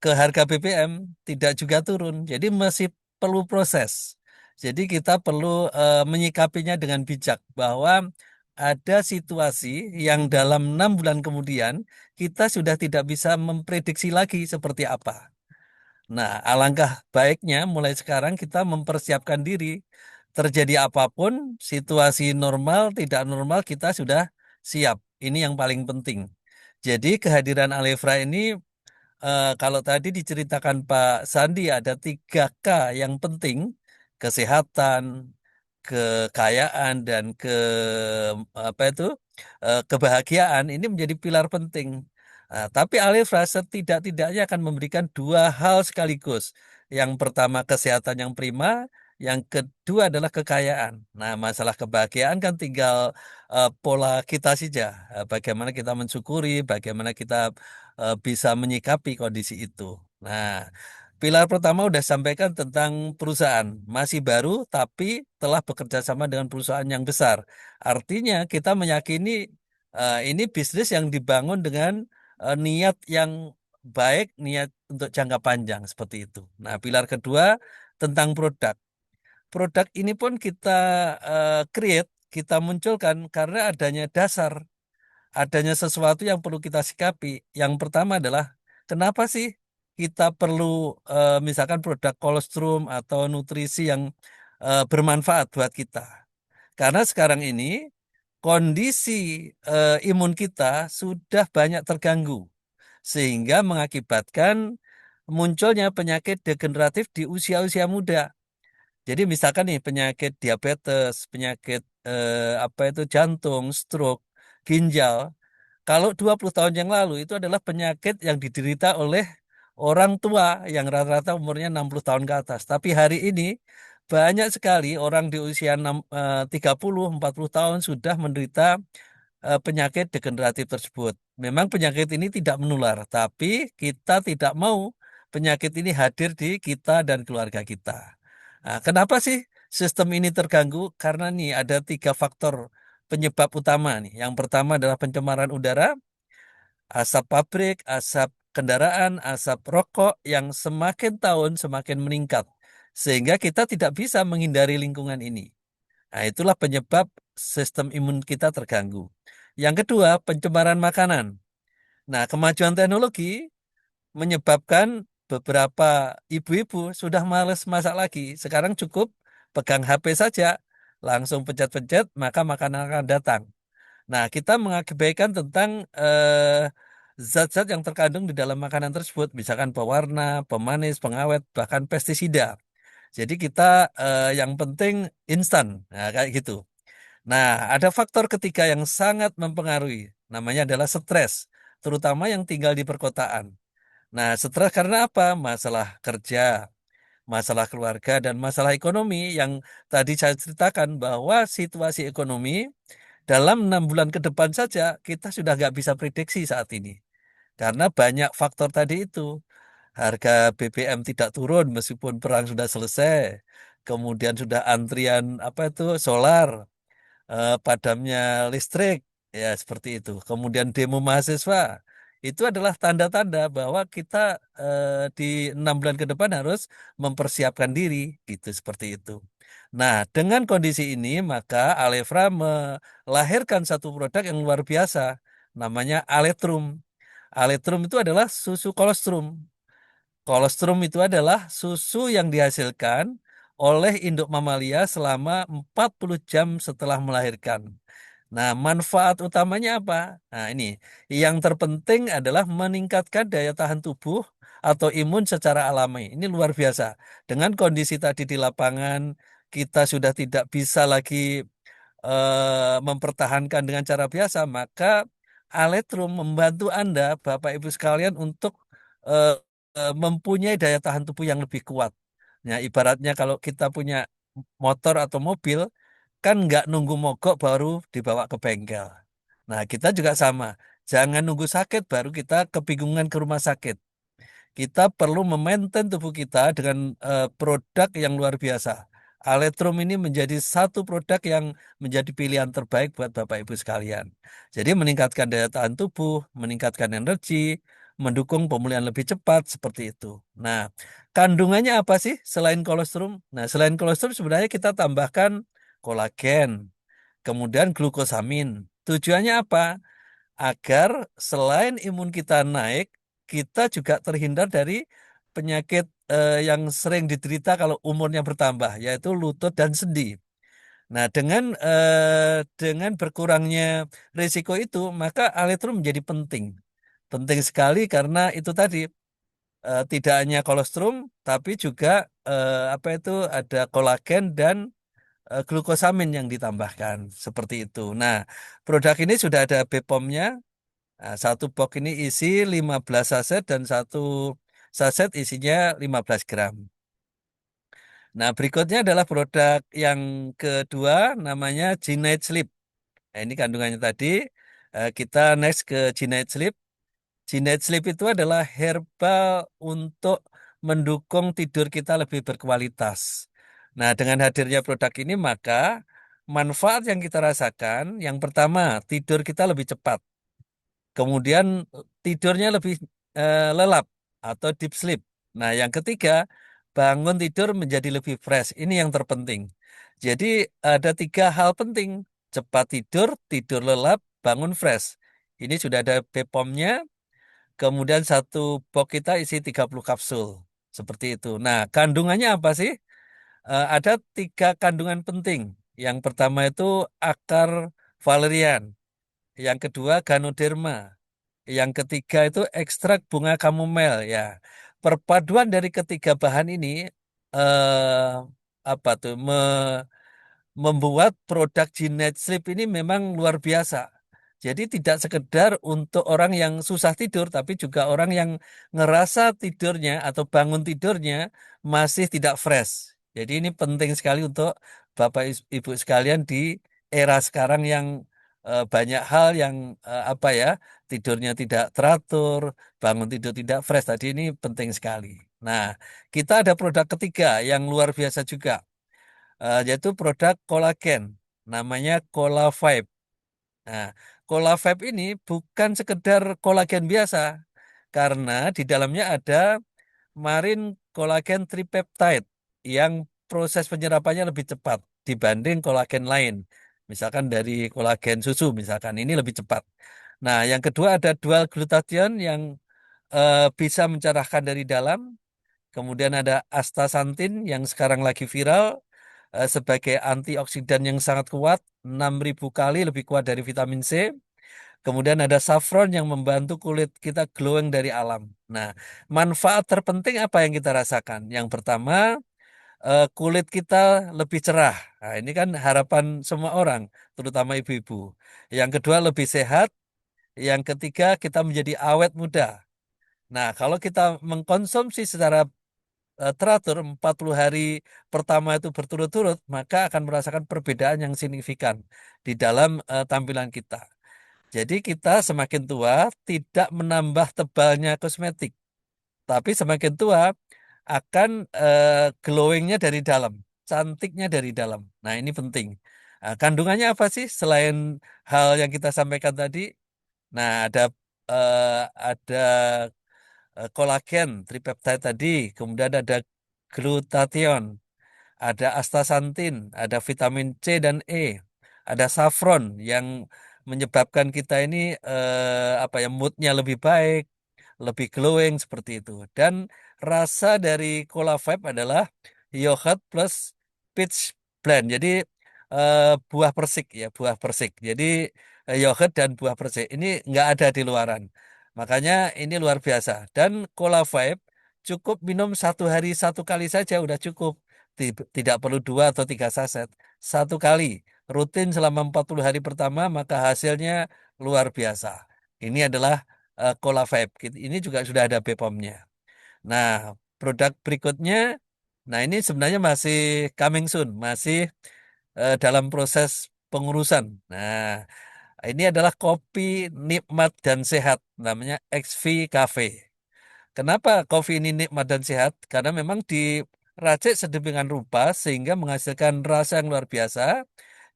ke harga BBM tidak juga turun. Jadi masih perlu proses. Jadi kita perlu menyikapinya dengan bijak bahwa ada situasi yang dalam 6 bulan kemudian kita sudah tidak bisa memprediksi lagi seperti apa. Nah, alangkah baiknya mulai sekarang kita mempersiapkan diri. Terjadi apapun, situasi normal, tidak normal, kita sudah siap. Ini yang paling penting. Jadi kehadiran Alefra ini kalau tadi diceritakan Pak Sandi ada 3K yang penting, kesehatan, kekayaan dan apa itu kebahagiaan ini menjadi pilar penting. Tapi Alifra setidak-tidaknya akan memberikan 2 hal sekaligus. Yang pertama kesehatan yang prima, yang kedua adalah kekayaan. Nah, masalah kebahagiaan kan tinggal pola kita saja. Bagaimana kita mensyukuri, bagaimana kita bisa menyikapi kondisi itu. Nah, pilar pertama udah sampaikan tentang perusahaan. Masih baru tapi telah bekerja sama dengan perusahaan yang besar. Artinya kita meyakini ini bisnis yang dibangun dengan niat yang baik, niat untuk jangka panjang seperti itu. Nah, pilar kedua tentang produk. Produk ini pun kita create, kita munculkan karena adanya dasar, adanya sesuatu yang perlu kita sikapi. Yang pertama adalah kenapa sih kita perlu misalkan produk kolostrum atau nutrisi yang bermanfaat buat kita. Karena sekarang ini kondisi imun kita sudah banyak terganggu sehingga mengakibatkan munculnya penyakit degeneratif di usia-usia muda. Jadi misalkan nih penyakit diabetes, penyakit apa itu jantung, stroke, ginjal. Kalau 20 tahun yang lalu itu adalah penyakit yang diderita oleh orang tua yang rata-rata umurnya 60 tahun ke atas. Tapi hari ini banyak sekali orang di usia 30, 40 tahun sudah menderita penyakit degeneratif tersebut. Memang penyakit ini tidak menular, tapi kita tidak mau penyakit ini hadir di kita dan keluarga kita. Nah, kenapa sih sistem ini terganggu? Karena nih ada tiga faktor penyebab utama nih. Yang pertama adalah pencemaran udara, asap pabrik, asap kendaraan, asap rokok yang semakin tahun semakin meningkat. Sehingga kita tidak bisa menghindari lingkungan ini. Nah, itulah penyebab sistem imun kita terganggu. Yang kedua, pencemaran makanan. Nah, kemajuan teknologi menyebabkan beberapa ibu-ibu sudah males masak lagi. Sekarang cukup pegang HP saja, langsung pencet-pencet, maka makanan akan datang. Nah, kita mengakibatkan tentang zat-zat yang terkandung di dalam makanan tersebut, misalkan pewarna, pemanis, pengawet, bahkan pestisida. Jadi kita yang penting instan, nah, kayak gitu. Nah, ada faktor ketiga yang sangat mempengaruhi, namanya adalah stres, terutama yang tinggal di perkotaan. Nah, stres karena apa? Masalah kerja, masalah keluarga, dan masalah ekonomi yang tadi saya ceritakan bahwa situasi ekonomi dalam 6 bulan ke depan saja kita sudah nggak bisa prediksi saat ini. Karena banyak faktor tadi itu. Harga BBM tidak turun meskipun perang sudah selesai. Kemudian sudah antrian apa itu solar, padamnya listrik, ya seperti itu. Kemudian demo mahasiswa, itu adalah tanda-tanda bahwa kita di 6 bulan ke depan harus mempersiapkan diri, gitu seperti itu. Nah, dengan kondisi ini maka Alevra melahirkan satu produk yang luar biasa, namanya Aletrum. Aletrum itu adalah susu kolostrum. Kolostrum itu adalah susu yang dihasilkan oleh induk mamalia selama 40 jam setelah melahirkan. Nah, manfaat utamanya apa? Nah, ini yang terpenting adalah meningkatkan daya tahan tubuh atau imun secara alami. Ini luar biasa. Dengan kondisi tadi di lapangan, kita sudah tidak bisa lagi mempertahankan dengan cara biasa, maka Aletrum membantu Anda, Bapak Ibu sekalian, untuk eh, mempunyai daya tahan tubuh yang lebih kuat. Nah, ibaratnya kalau kita punya motor atau mobil, kan nggak nunggu mogok baru dibawa ke bengkel. Nah, kita juga sama. Jangan nunggu sakit baru kita kebingungan ke rumah sakit. Kita perlu memaintain tubuh kita dengan produk yang luar biasa. Aletrum ini menjadi satu produk yang menjadi pilihan terbaik buat Bapak Ibu sekalian. Jadi meningkatkan daya tahan tubuh, meningkatkan energi, mendukung pemulihan lebih cepat seperti itu. Nah, kandungannya apa sih selain kolostrum? Nah, selain kolostrum sebenarnya kita tambahkan kolagen, kemudian glukosamin. Tujuannya apa? Agar selain imun kita naik, kita juga terhindar dari penyakit yang sering diderita kalau umurnya bertambah, yaitu lutut dan sendi. Nah, dengan berkurangnya risiko itu, maka aletrum menjadi penting. Penting sekali karena itu tadi tidak hanya kolostrum, tapi juga apa itu ada kolagen dan glukosamin yang ditambahkan seperti itu. Nah, produk ini sudah ada BPOM-nya. Nah, satu box ini isi 15 saset dan satu saset isinya 15 gram. Nah, berikutnya adalah produk yang kedua namanya G-Night Sleep. Nah, ini kandungannya tadi. Kita next ke G-Night Sleep. G-Night Sleep itu adalah herbal untuk mendukung tidur kita lebih berkualitas. Nah, dengan hadirnya produk ini maka manfaat yang kita rasakan, yang pertama, tidur kita lebih cepat. Kemudian tidurnya lebih lelap atau deep sleep. Nah, yang ketiga, bangun tidur menjadi lebih fresh. Ini yang terpenting. Jadi ada tiga hal penting. Cepat tidur, tidur lelap, bangun fresh. Ini sudah ada BPOM-nya. Kemudian satu box kita isi 30 kapsul. Seperti itu. Nah, kandungannya apa sih? Ada tiga kandungan penting. Yang pertama itu akar valerian. Yang kedua ganoderma. Yang ketiga itu ekstrak bunga kamomel ya. perpaduan dari ketiga bahan ini eh, apa tuh membuat produk Ginet Sleep ini memang luar biasa. Jadi tidak sekedar untuk orang yang susah tidur, tapi juga orang yang ngerasa tidurnya atau bangun tidurnya masih tidak fresh. Jadi ini penting sekali untuk Bapak Ibu sekalian di era sekarang yang banyak hal yang apa ya, tidurnya tidak teratur, bangun tidur tidak fresh. Tadi ini penting sekali. Nah, kita ada produk ketiga yang luar biasa juga, yaitu produk kolagen, namanya Cola Vibe. Nah, Cola Vibe ini bukan sekedar kolagen biasa, karena di dalamnya ada marine kolagen tripeptide yang proses penyerapannya lebih cepat dibanding kolagen lain. Misalkan dari kolagen susu, misalkan ini lebih cepat. Nah, yang kedua ada dual glutathione yang bisa mencerahkan dari dalam. Kemudian ada astaxanthin yang sekarang lagi viral sebagai antioksidan yang sangat kuat, 6.000 kali lebih kuat dari vitamin C. Kemudian ada saffron yang membantu kulit kita glowing dari alam. Nah, manfaat terpenting apa yang kita rasakan? Yang pertama, kulit kita lebih cerah. Nah, ini kan harapan semua orang, terutama ibu-ibu. Yang kedua, lebih sehat. Yang ketiga, kita menjadi awet muda. Nah, kalau kita mengkonsumsi secara teratur 40 hari pertama itu berturut-turut, maka akan merasakan perbedaan yang signifikan di dalam tampilan kita. Jadi kita semakin tua tidak menambah tebalnya kosmetik, tapi semakin tua akan glowingnya dari dalam, cantiknya dari dalam. Nah, ini penting. Nah, kandungannya apa sih selain hal yang kita sampaikan tadi? Nah, ada kolagen, tripeptide tadi, kemudian ada glutathione, ada astaxanthin, ada vitamin C dan E, ada saffron yang menyebabkan kita ini apa ya, moodnya lebih baik, lebih glowing seperti itu. Dan rasa dari Cola Vibe adalah yogurt plus peach blend. Jadi buah persik ya, buah persik. Jadi yogurt dan buah persik ini nggak ada di luaran. Makanya ini luar biasa. Dan Cola Vibe cukup minum 1 hari 1 kali saja udah cukup. Tidak perlu 2 atau 3 saset. 1 kali. Rutin selama 40 hari pertama, maka hasilnya luar biasa. Ini adalah Cola Vibe. Ini juga sudah ada BPOM-nya. Nah, produk berikutnya, nah ini sebenarnya masih coming soon, masih dalam proses pengurusan. Nah, ini adalah kopi nikmat dan sehat, namanya XV Cafe. Kenapa kopi ini nikmat dan sehat? Karena memang diracik sedemikian rupa sehingga menghasilkan rasa yang luar biasa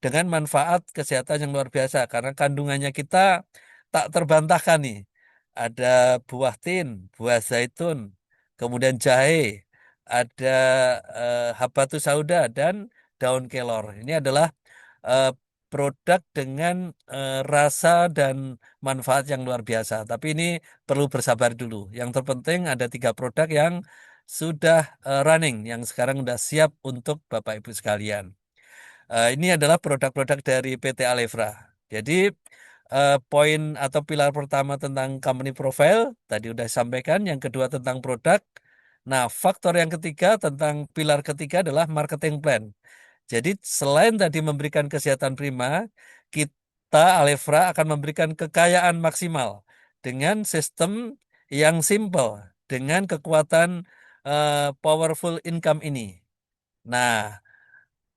dengan manfaat kesehatan yang luar biasa. Karena kandungannya kita tak terbantahkan nih. Ada buah tin, buah zaitun, kemudian jahe, ada habatus sauda dan daun kelor. Ini adalah eh, produk dengan rasa dan manfaat yang luar biasa. Tapi ini perlu bersabar dulu. Yang terpenting ada 3 produk yang sudah running, yang sekarang sudah siap untuk Bapak Ibu sekalian. Ini adalah produk-produk dari PT Alevra. Jadi poin atau pilar pertama tentang company profile tadi sudah sampaikan, yang kedua tentang produk. Nah, faktor yang ketiga tentang pilar ketiga adalah marketing plan. Jadi selain tadi memberikan kesehatan prima, kita Alevra akan memberikan kekayaan maksimal dengan sistem yang simple, dengan kekuatan powerful income ini. Nah,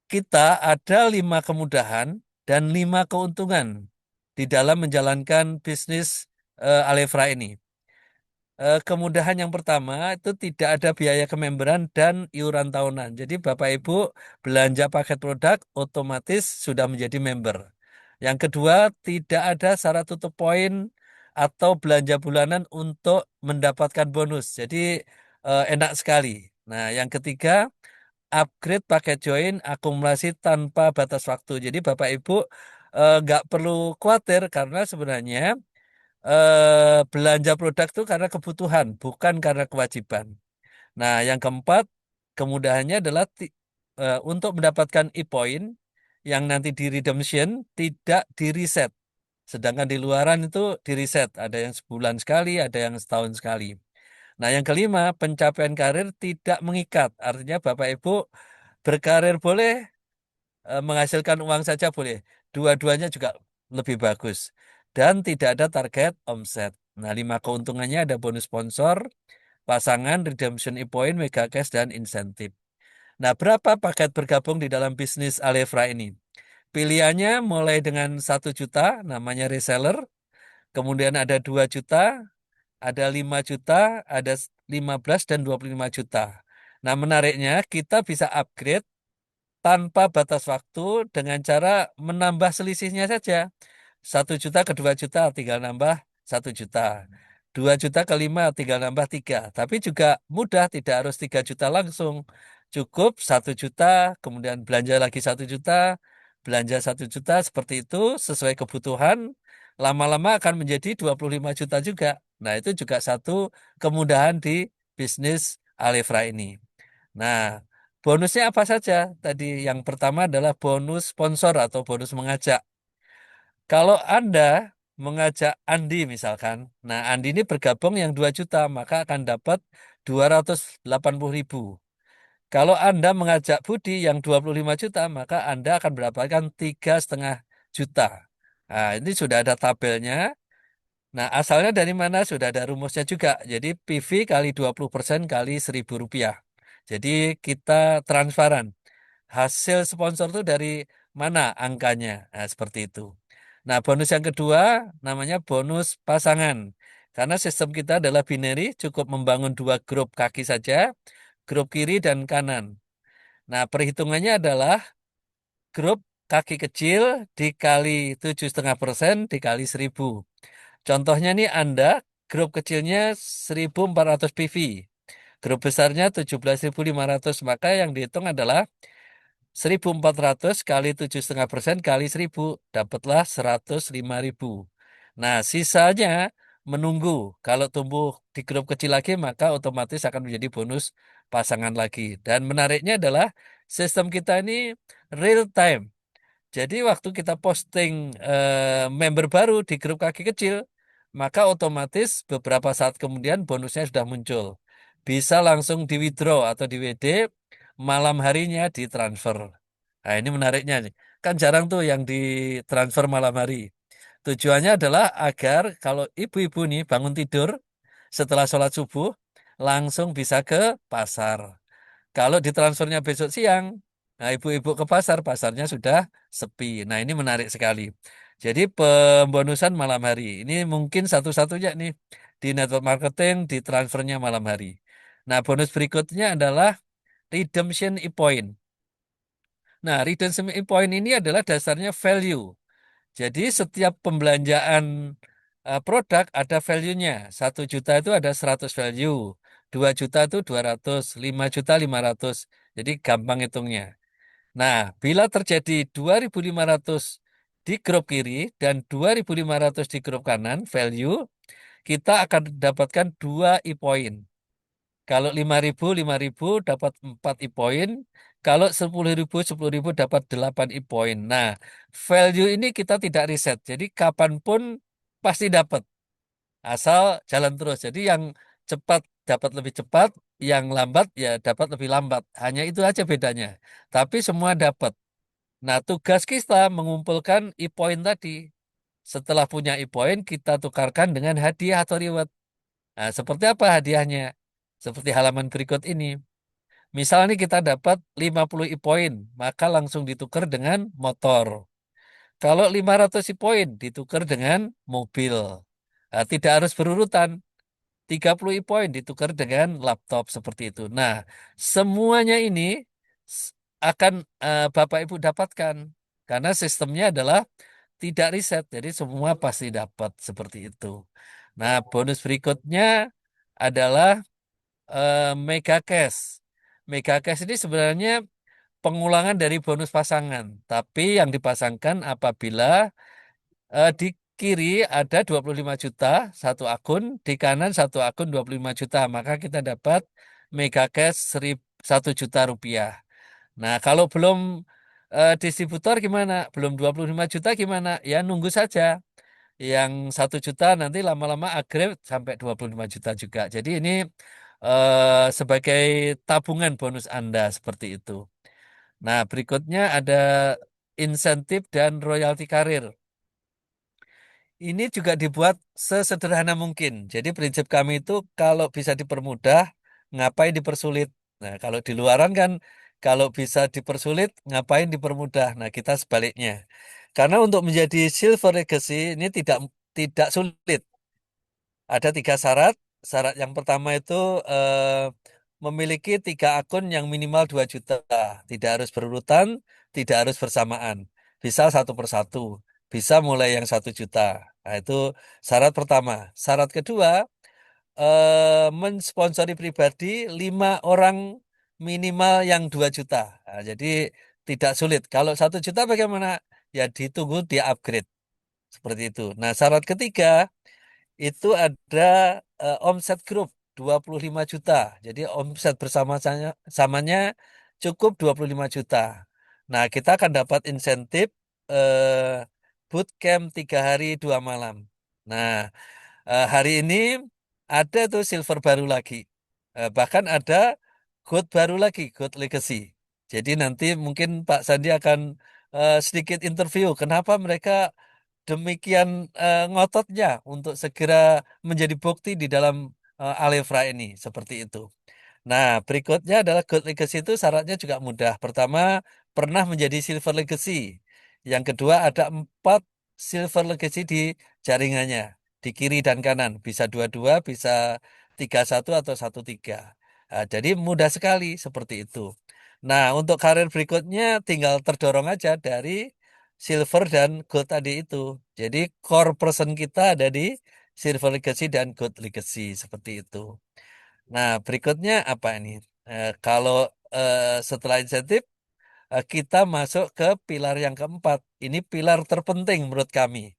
kita ada 5 kemudahan dan 5 keuntungan di dalam menjalankan bisnis Alevra ini. Kemudahan yang pertama itu tidak ada biaya kememberan dan iuran tahunan. Jadi Bapak Ibu belanja paket produk otomatis sudah menjadi member. Yang kedua, tidak ada syarat tutup poin atau belanja bulanan untuk mendapatkan bonus. Jadi enak sekali. Nah, yang ketiga, upgrade paket join akumulasi tanpa batas waktu. Jadi Bapak Ibu nggak perlu khawatir karena sebenarnya belanja produk itu karena kebutuhan, bukan karena kewajiban. Nah, yang keempat, kemudahannya adalah untuk mendapatkan e-point yang nanti di redemption tidak di reset. Sedangkan di luaran itu di reset, ada yang sebulan sekali, ada yang setahun sekali. Nah, yang kelima, pencapaian karir tidak mengikat. Artinya Bapak Ibu berkarir boleh, menghasilkan uang saja boleh. Dua-duanya juga lebih bagus. Dan tidak ada target omset. Nah, lima keuntungannya ada bonus sponsor, pasangan, redemption e-point, mega cash, dan insentif. Nah, berapa paket bergabung di dalam bisnis Alefra ini? Pilihannya mulai dengan 1 juta, namanya reseller. Kemudian ada 2 juta, ada 5 juta, ada 15 dan 25 juta. Nah, menariknya kita bisa upgrade tanpa batas waktu dengan cara menambah selisihnya saja. 1 juta ke 2 juta tinggal nambah 1 juta. 2 juta ke 5 tinggal nambah 3. Tapi juga mudah, tidak harus 3 juta langsung. Cukup 1 juta, kemudian belanja lagi 1 juta, belanja 1 juta seperti itu sesuai kebutuhan. Lama-lama akan menjadi 25 juta juga. Nah, itu juga satu kemudahan di bisnis Alefra ini. Nah, bonusnya apa saja? Tadi yang pertama adalah bonus sponsor atau bonus mengajak. Kalau Anda mengajak Andi misalkan, nah Andi ini bergabung yang 2 juta, maka akan dapat 280.000. Kalau Anda mengajak Budi yang 25 juta, maka Anda akan mendapatkan 3,5 juta. Nah, ini sudah ada tabelnya. Nah, asalnya dari mana? Sudah ada rumusnya juga. Jadi PV kali 20% kali Rp1.000. Jadi kita transparan. Hasil sponsor itu dari mana angkanya? Nah, seperti itu. Nah, bonus yang kedua namanya bonus pasangan. Karena sistem kita adalah binary, cukup membangun dua grup kaki saja, grup kiri dan kanan. Nah, perhitungannya adalah grup kaki kecil dikali 7,5% dikali 1.000. Contohnya nih Anda, grup kecilnya 1.400 PV, grup besarnya 17.500, maka yang dihitung adalah 1.400 kali 7,5% kali 1.000, dapatlah 105.000. Nah, sisanya menunggu. Kalau tumbuh di grup kecil lagi, maka otomatis akan menjadi bonus pasangan lagi. Dan menariknya adalah sistem kita ini real time. Jadi waktu kita posting member baru di grup kaki kecil, maka otomatis beberapa saat kemudian bonusnya sudah muncul. Bisa langsung di withdraw atau di WD, malam harinya ditransfer. Nah, ini menariknya nih. Kan jarang tuh yang ditransfer malam hari. Tujuannya adalah agar kalau ibu-ibu nih bangun tidur setelah sholat subuh, langsung bisa ke pasar. Kalau ditransfernya besok siang, nah ibu-ibu ke pasar, pasarnya sudah sepi. Nah, ini menarik sekali. Jadi pembonusan malam hari. Ini mungkin satu-satunya nih di network marketing ditransfernya malam hari. Nah, bonus berikutnya adalah redemption e-point. Nah, redemption e-point ini adalah dasarnya value. Jadi setiap pembelanjaan produk ada value-nya. 1 juta itu ada 100 value. 2 juta itu 200, 5 juta 500. Jadi gampang hitungnya. Nah, bila terjadi 2.500 di grup kiri dan 2.500 di grup kanan value, kita akan dapatkan 2 e-point. Kalau 5.000 dapat 4 e-point. Kalau 10.000 dapat 8 e-point. Nah, value ini kita tidak riset. Jadi kapanpun pasti dapat. Asal jalan terus. Jadi yang cepat dapat lebih cepat, yang lambat ya dapat lebih lambat. Hanya itu aja bedanya. Tapi semua dapat. Nah, tugas kita mengumpulkan e-point tadi. Setelah punya e-point, kita tukarkan dengan hadiah atau reward. Nah, seperti apa hadiahnya? Seperti halaman berikut ini. Misalnya kita dapat 50 e-point, maka langsung ditukar dengan motor. Kalau 500 e-point ditukar dengan mobil. Nah, tidak harus berurutan. 30 e-point ditukar dengan laptop seperti itu. Nah, semuanya ini s- akan Bapak Ibu dapatkan karena sistemnya adalah tidak riset. Jadi semua pasti dapat seperti itu. Nah, bonus berikutnya adalah Mega Cash. Mega Cash ini sebenarnya pengulangan dari bonus pasangan, tapi yang dipasangkan apabila di kiri ada 25 juta satu akun, di kanan satu akun 25 juta, maka kita dapat Mega Cash 1 juta rupiah. Nah, kalau belum distributor gimana? Belum 25 juta gimana? Ya nunggu saja. yang 1 juta nanti lama-lama upgrade sampai 25 juta juga. Jadi ini sebagai tabungan bonus Anda seperti itu. Nah, berikutnya ada insentif dan royalti karir. Ini juga dibuat sesederhana mungkin. Jadi prinsip kami itu kalau bisa dipermudah, ngapain dipersulit? Nah, kalau di luaran kan kalau bisa dipersulit, ngapain dipermudah? Nah, kita sebaliknya. Karena untuk menjadi silver legacy ini tidak sulit. Ada 3 syarat. Syarat yang pertama itu memiliki 3 akun yang minimal 2 juta. Tidak harus berurutan, tidak harus bersamaan. Bisa satu persatu. Bisa mulai yang 1 juta. Nah, itu syarat pertama. Syarat kedua, mensponsori pribadi 5 orang minimal yang 2 juta. Nah, jadi tidak sulit. Kalau 1 juta bagaimana? Ya ditunggu dia upgrade. Seperti itu. Nah, syarat ketiga, itu ada omset grup 25 juta. Jadi omset samanya cukup 25 juta. Nah, kita akan dapat insentif bootcamp 3 hari 2 malam. Nah, hari ini ada tuh silver baru lagi. Bahkan ada gold baru lagi, gold legacy. Jadi nanti mungkin Pak Sandi akan sedikit interview kenapa mereka demikian ngototnya untuk segera menjadi bukti di dalam Alefra ini seperti itu. Nah, berikutnya adalah Gold Legacy itu syaratnya juga mudah. Pertama, pernah menjadi Silver Legacy. Yang kedua, ada 4 Silver Legacy di jaringannya, di kiri dan kanan. Bisa dua-dua, bisa 3-1 atau 1-3. Nah, jadi mudah sekali seperti itu. Nah, untuk karir berikutnya tinggal terdorong aja dari Silver dan Gold tadi itu. Jadi core person kita ada di Silver Legacy dan Gold Legacy seperti itu. Nah, berikutnya apa ini? Kalau setelah insentif, kita masuk ke pilar yang keempat. Ini pilar terpenting menurut kami,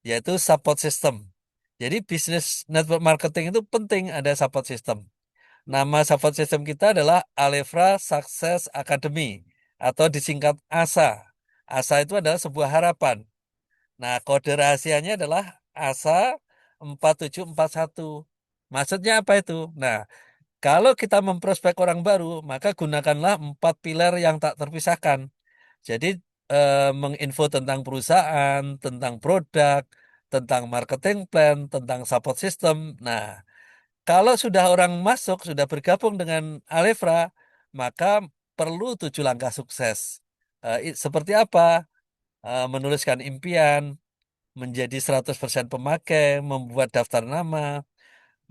yaitu support system. Jadi bisnis network marketing itu penting ada support system. Nama support system kita adalah Alefra Success Academy atau disingkat ASA. ASA itu adalah sebuah harapan. Nah, kode rahasianya adalah ASA 4741. Maksudnya apa itu? Nah, kalau kita memprospek orang baru, maka gunakanlah 4 pilar yang tak terpisahkan. Jadi menginfo tentang perusahaan, tentang produk, tentang marketing plan, tentang support system. Nah, kalau sudah orang masuk, sudah bergabung dengan Alefra, maka perlu 7 langkah sukses. Seperti apa? Menuliskan impian, menjadi 100% pemakai, membuat daftar nama,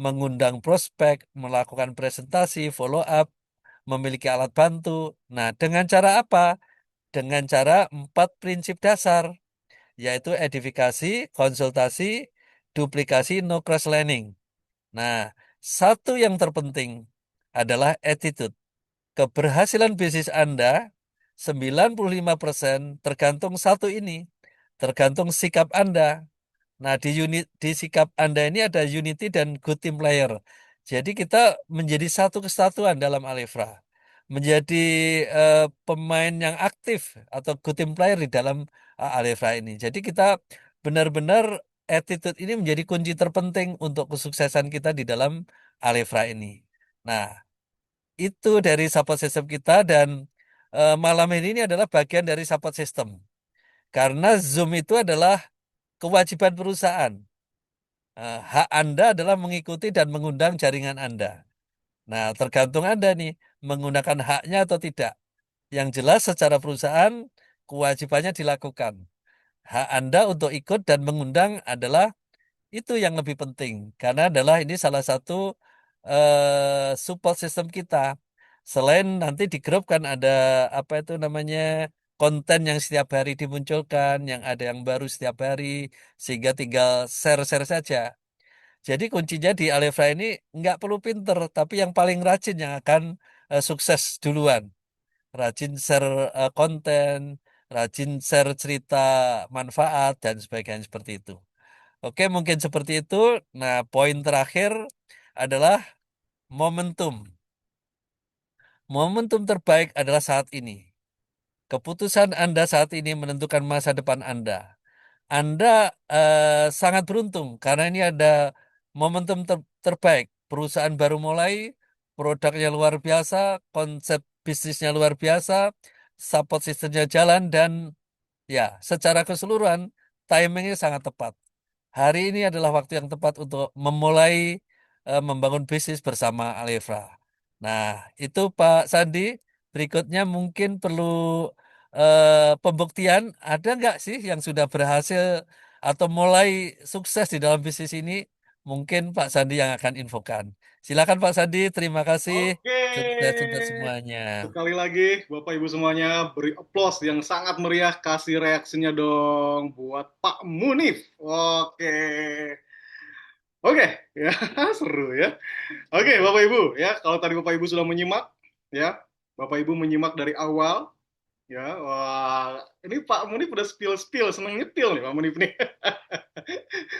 mengundang prospek, melakukan presentasi, follow up, memiliki alat bantu. Nah, dengan cara apa? Dengan cara 4 prinsip dasar, yaitu edifikasi, konsultasi, duplikasi, no cross learning. Nah, satu yang terpenting adalah attitude. Keberhasilan bisnis Anda 95% tergantung satu ini, tergantung sikap Anda. Nah, di sikap Anda ini ada unity dan good team player. Jadi kita menjadi satu kesatuan dalam Alifra. Menjadi pemain yang aktif atau good team player di dalam Alifra ini. Jadi kita benar-benar attitude ini menjadi kunci terpenting untuk kesuksesan kita di dalam Alifra ini. Nah, itu dari support system kita dan malam ini adalah bagian dari support system. Karena Zoom itu adalah kewajiban perusahaan. Hak Anda adalah mengikuti dan mengundang jaringan Anda. Nah, tergantung Anda nih, menggunakan haknya atau tidak. Yang jelas secara perusahaan, kewajibannya dilakukan. Hak Anda untuk ikut dan mengundang adalah itu yang lebih penting. Karena adalah ini salah satu support system kita. Selain nanti di grup kan ada apa itu namanya konten yang setiap hari dimunculkan, yang ada yang baru setiap hari, sehingga tinggal share-share saja. Jadi kuncinya di Alefra ini nggak perlu pinter, tapi yang paling rajin yang akan sukses duluan. Rajin share konten, rajin share cerita manfaat dan sebagainya seperti itu. Oke, mungkin seperti itu. Nah, poin terakhir adalah momentum. Momentum terbaik adalah saat ini. Keputusan Anda saat ini menentukan masa depan Anda. Anda sangat beruntung karena ini ada momentum terbaik. Perusahaan baru mulai, produknya luar biasa, konsep bisnisnya luar biasa, support sistemnya jalan, dan ya secara keseluruhan timingnya sangat tepat. Hari ini adalah waktu yang tepat untuk memulai membangun bisnis bersama Alefra. Nah, itu Pak Sandi. Berikutnya mungkin perlu pembuktian. Ada nggak sih yang sudah berhasil atau mulai sukses di dalam bisnis ini? Mungkin Pak Sandi yang akan infokan. Silakan Pak Sandi. Terima kasih. Oke, Sukses untuk semuanya. sekali lagi Bapak Ibu semuanya beri aplaus yang sangat meriah, kasih reaksinya dong buat Pak Munif. Oke. Oke, ya seru ya. Oke, Bapak Ibu ya, kalau tadi Bapak Ibu sudah menyimak ya, Bapak Ibu menyimak dari awal ya. Wah, ini Pak Munif udah spill-spill, seneng nyepil nih Pak Munif nih.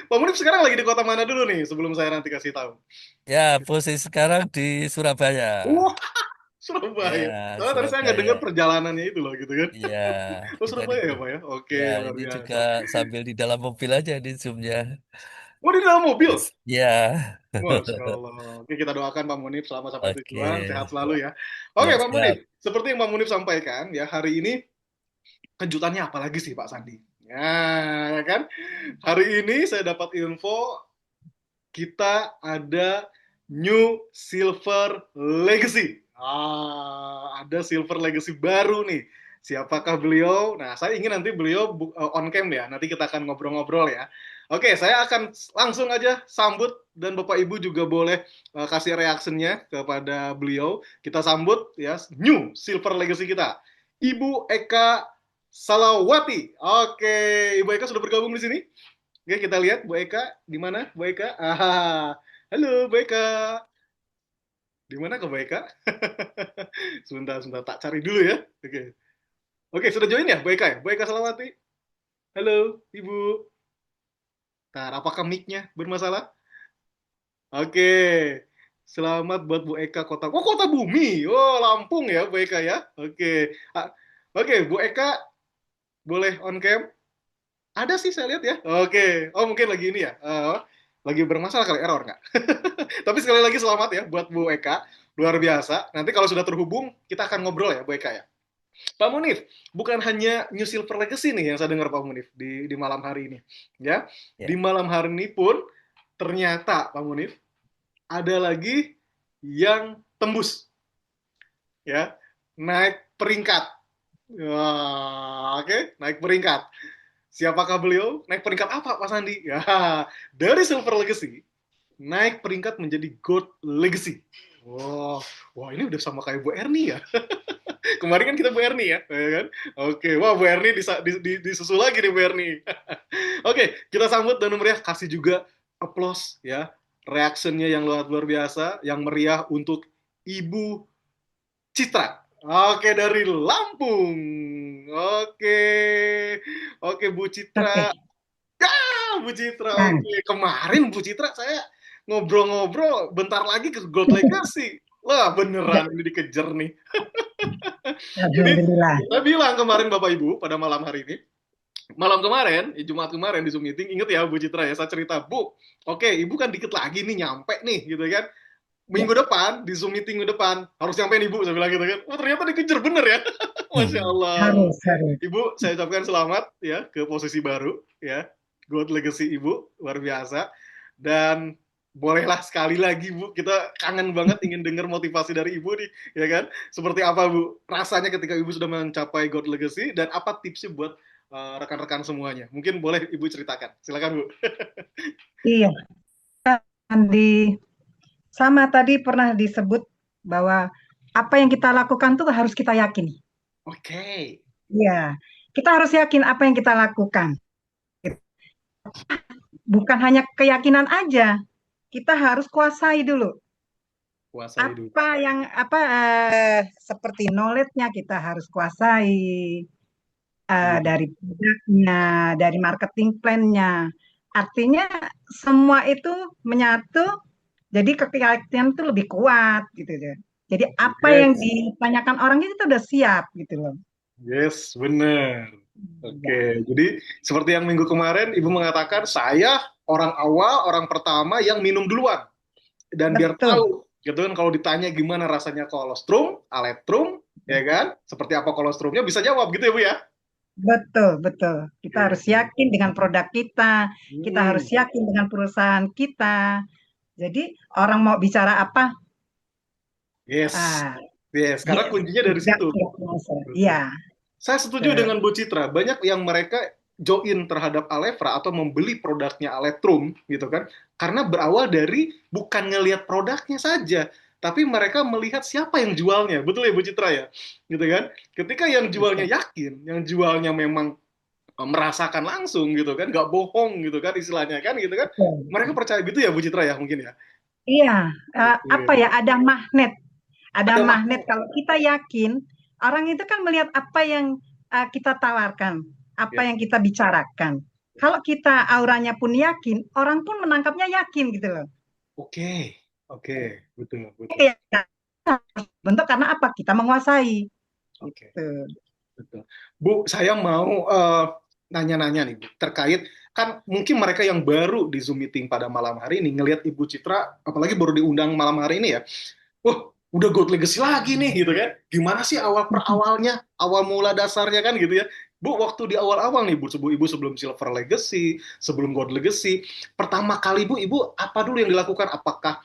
Pak Munif sekarang lagi di kota mana dulu nih sebelum saya nanti kasih tahu? Ya, posisi sekarang di Surabaya. Wah, Ya, Surabaya. Soalnya tadi saya nggak dengar Surabaya. perjalanannya itu loh gitu kan. Iya, Oh, kita di Surabaya ya Pak ya? Oke, ya luar ini juga biasa. sambil di dalam mobil aja di Zoom-nya. Oh, di dalam mobil? Ya. Masya Allah. Oke, kita doakan Pak Munif selamat sampai Oke. tujuan, sehat selalu ya. Oke, Ya, Pak Munif, siap. seperti yang Pak Munif sampaikan ya, hari ini kejutannya apa lagi sih Pak Sandi? Ya, kan? Hari ini saya dapat info kita ada New Silver Legacy. Ada Silver Legacy baru nih. Siapakah beliau? Nah, saya ingin nanti beliau on cam ya. Nanti kita akan ngobrol-ngobrol ya. Oke, saya akan langsung aja sambut dan Bapak Ibu juga boleh kasih reaksinya kepada beliau. Kita sambut ya New Silver Legacy kita. Ibu Eka Salawati. Oke, Ibu Eka sudah bergabung di sini. Oke, kita lihat Bu Eka di mana? Bu Eka. Halo Bu Eka. Di mana ke Bu Eka? Sebentar, sebentar tak cari dulu ya. Oke. Oke, sudah join ya Bu Eka ya? Bu Eka Salawati. Halo, Ibu. Ntar, apakah mic-nya bermasalah? Oke. Selamat buat Bu Eka Kota. Oh, Kota Bumi. Oh, Lampung ya Bu Eka ya. Oke. Oke, Bu Eka boleh on cam? Ada sih saya lihat ya. Oke. Oh, mungkin lagi ini ya. Lagi bermasalah kali error nggak? Tapi sekali lagi selamat ya buat Bu Eka, luar biasa. Nanti kalau sudah terhubung, kita akan ngobrol ya Bu Eka ya. Pak Munif, bukan hanya New Silver Legacy nih yang saya dengar Pak Munif di malam hari ini. Ya, Ya. di malam hari ini pun ternyata Pak Munif ada lagi yang tembus ya, naik peringkat. Wah, oke, naik peringkat. Siapakah beliau? Naik peringkat apa Pak Sandi? Ya, dari Silver Legacy naik peringkat menjadi Gold Legacy. Wah, wah ini udah sama kayak Bu Erni ya. Kemarin kan kita Bu Erni ya kan? Oke, wah Bu Erni disusul lagi nih Bu Erni. Oke, kita sambut dan meriah, kasih juga applause ya. Reactionnya yang luar biasa, yang meriah untuk Ibu Citra. Oke, dari Lampung. Oke, oke Bu Citra. Oke. Bu Citra, Nah, oke. Kemarin Bu Citra saya ngobrol-ngobrol, bentar lagi ke Gold Legacy. Wah, ya, beneran ini dikejar nih. Jadi, alhamdulillah. saya bilang kemarin Bapak Ibu pada malam hari ini, malam kemarin, Jumat kemarin di Zoom meeting, inget ya Bu Citra ya, saya cerita, Bu, oke, Ibu kan dikit lagi nih nyampe nih, gitu kan. Ya, Minggu depan, di Zoom meeting minggu depan, harus nyampe nih Bu, saya bilang gitu kan. Oh, ternyata dikejar bener ya. Masya Hmm. Allah. harus. Ibu, saya ucapkan selamat ya ke posisi baru ya. Gold Legacy Ibu, luar biasa. Dan bolehlah sekali lagi Bu, kita kangen banget ingin dengar motivasi dari Ibu nih, ya kan? Seperti apa Bu rasanya ketika Ibu sudah mencapai Gold Legacy dan apa tipsnya buat rekan-rekan semuanya? Mungkin boleh Ibu ceritakan. Silakan Bu. Iya, Andi. Sama tadi pernah disebut bahwa apa yang kita lakukan tuh harus kita yakini. Oke. Iya, kita harus yakin apa yang kita lakukan. Bukan hanya keyakinan aja, kita harus kuasai dulu. Kuasai dulu. Seperti knowledge-nya kita harus kuasai, Hmm. dari produknya, dari marketing plan-nya. Artinya semua itu menyatu, jadi keyakinan itu lebih kuat gitu ya. Jadi apa yang Yes. ditanyakan orang itu udah siap gitu loh. Yes, benar. Ya, Oke, jadi seperti yang minggu kemarin Ibu mengatakan, saya orang awal, orang pertama yang minum duluan. Dan biar betul, tahu, gitu kan, kalau ditanya gimana rasanya kolostrum, aletrum, ya kan, seperti apa kolostrumnya, bisa jawab gitu ya Bu ya? betul, betul. Kita harus Oke. yakin dengan produk kita harus Hmm, yakin dengan perusahaan kita. Jadi orang mau bicara apa, yes, ah, yes, karena yes, kuncinya dari tidak situ. masalah. Betul. Iya, Saya setuju betul. dengan Bu Citra. Banyak yang mereka join terhadap Alevra atau membeli produknya Aletrum gitu kan, karena berawal dari bukan ngelihat produknya saja, tapi mereka melihat siapa yang jualnya. Betul ya Bu Citra ya? Gitu kan? Ketika yang jualnya Betul. yakin, yang jualnya memang merasakan langsung gitu kan, nggak bohong gitu kan istilahnya kan gitu kan, Betul. mereka percaya gitu ya Bu Citra ya mungkin ya. Iya, apa Oke. ya? Ada Ada magnet. makna. Kalau kita yakin, orang itu kan melihat apa yang kita tawarkan, apa Ya. yang kita bicarakan. Kalau kita auranya pun yakin, orang pun menangkapnya yakin gitu loh. Oke, oke, betul, betul. Kayak bentuk karena apa? Kita menguasai. Oke. Gitu. Betul. Bu, saya mau nanya-nanya nih, Bu, terkait kan mungkin mereka yang baru di Zoom meeting pada malam hari ini ngelihat Ibu Citra, apalagi baru diundang malam hari ini ya, wah, udah God Legacy lagi nih gitu kan. Gimana sih awal perawalnya, awal mula dasarnya kan gitu ya. Bu, waktu di awal-awal nih, Ibu sebelum Silver Legacy, sebelum God Legacy, pertama kali Ibu apa dulu yang dilakukan? Apakah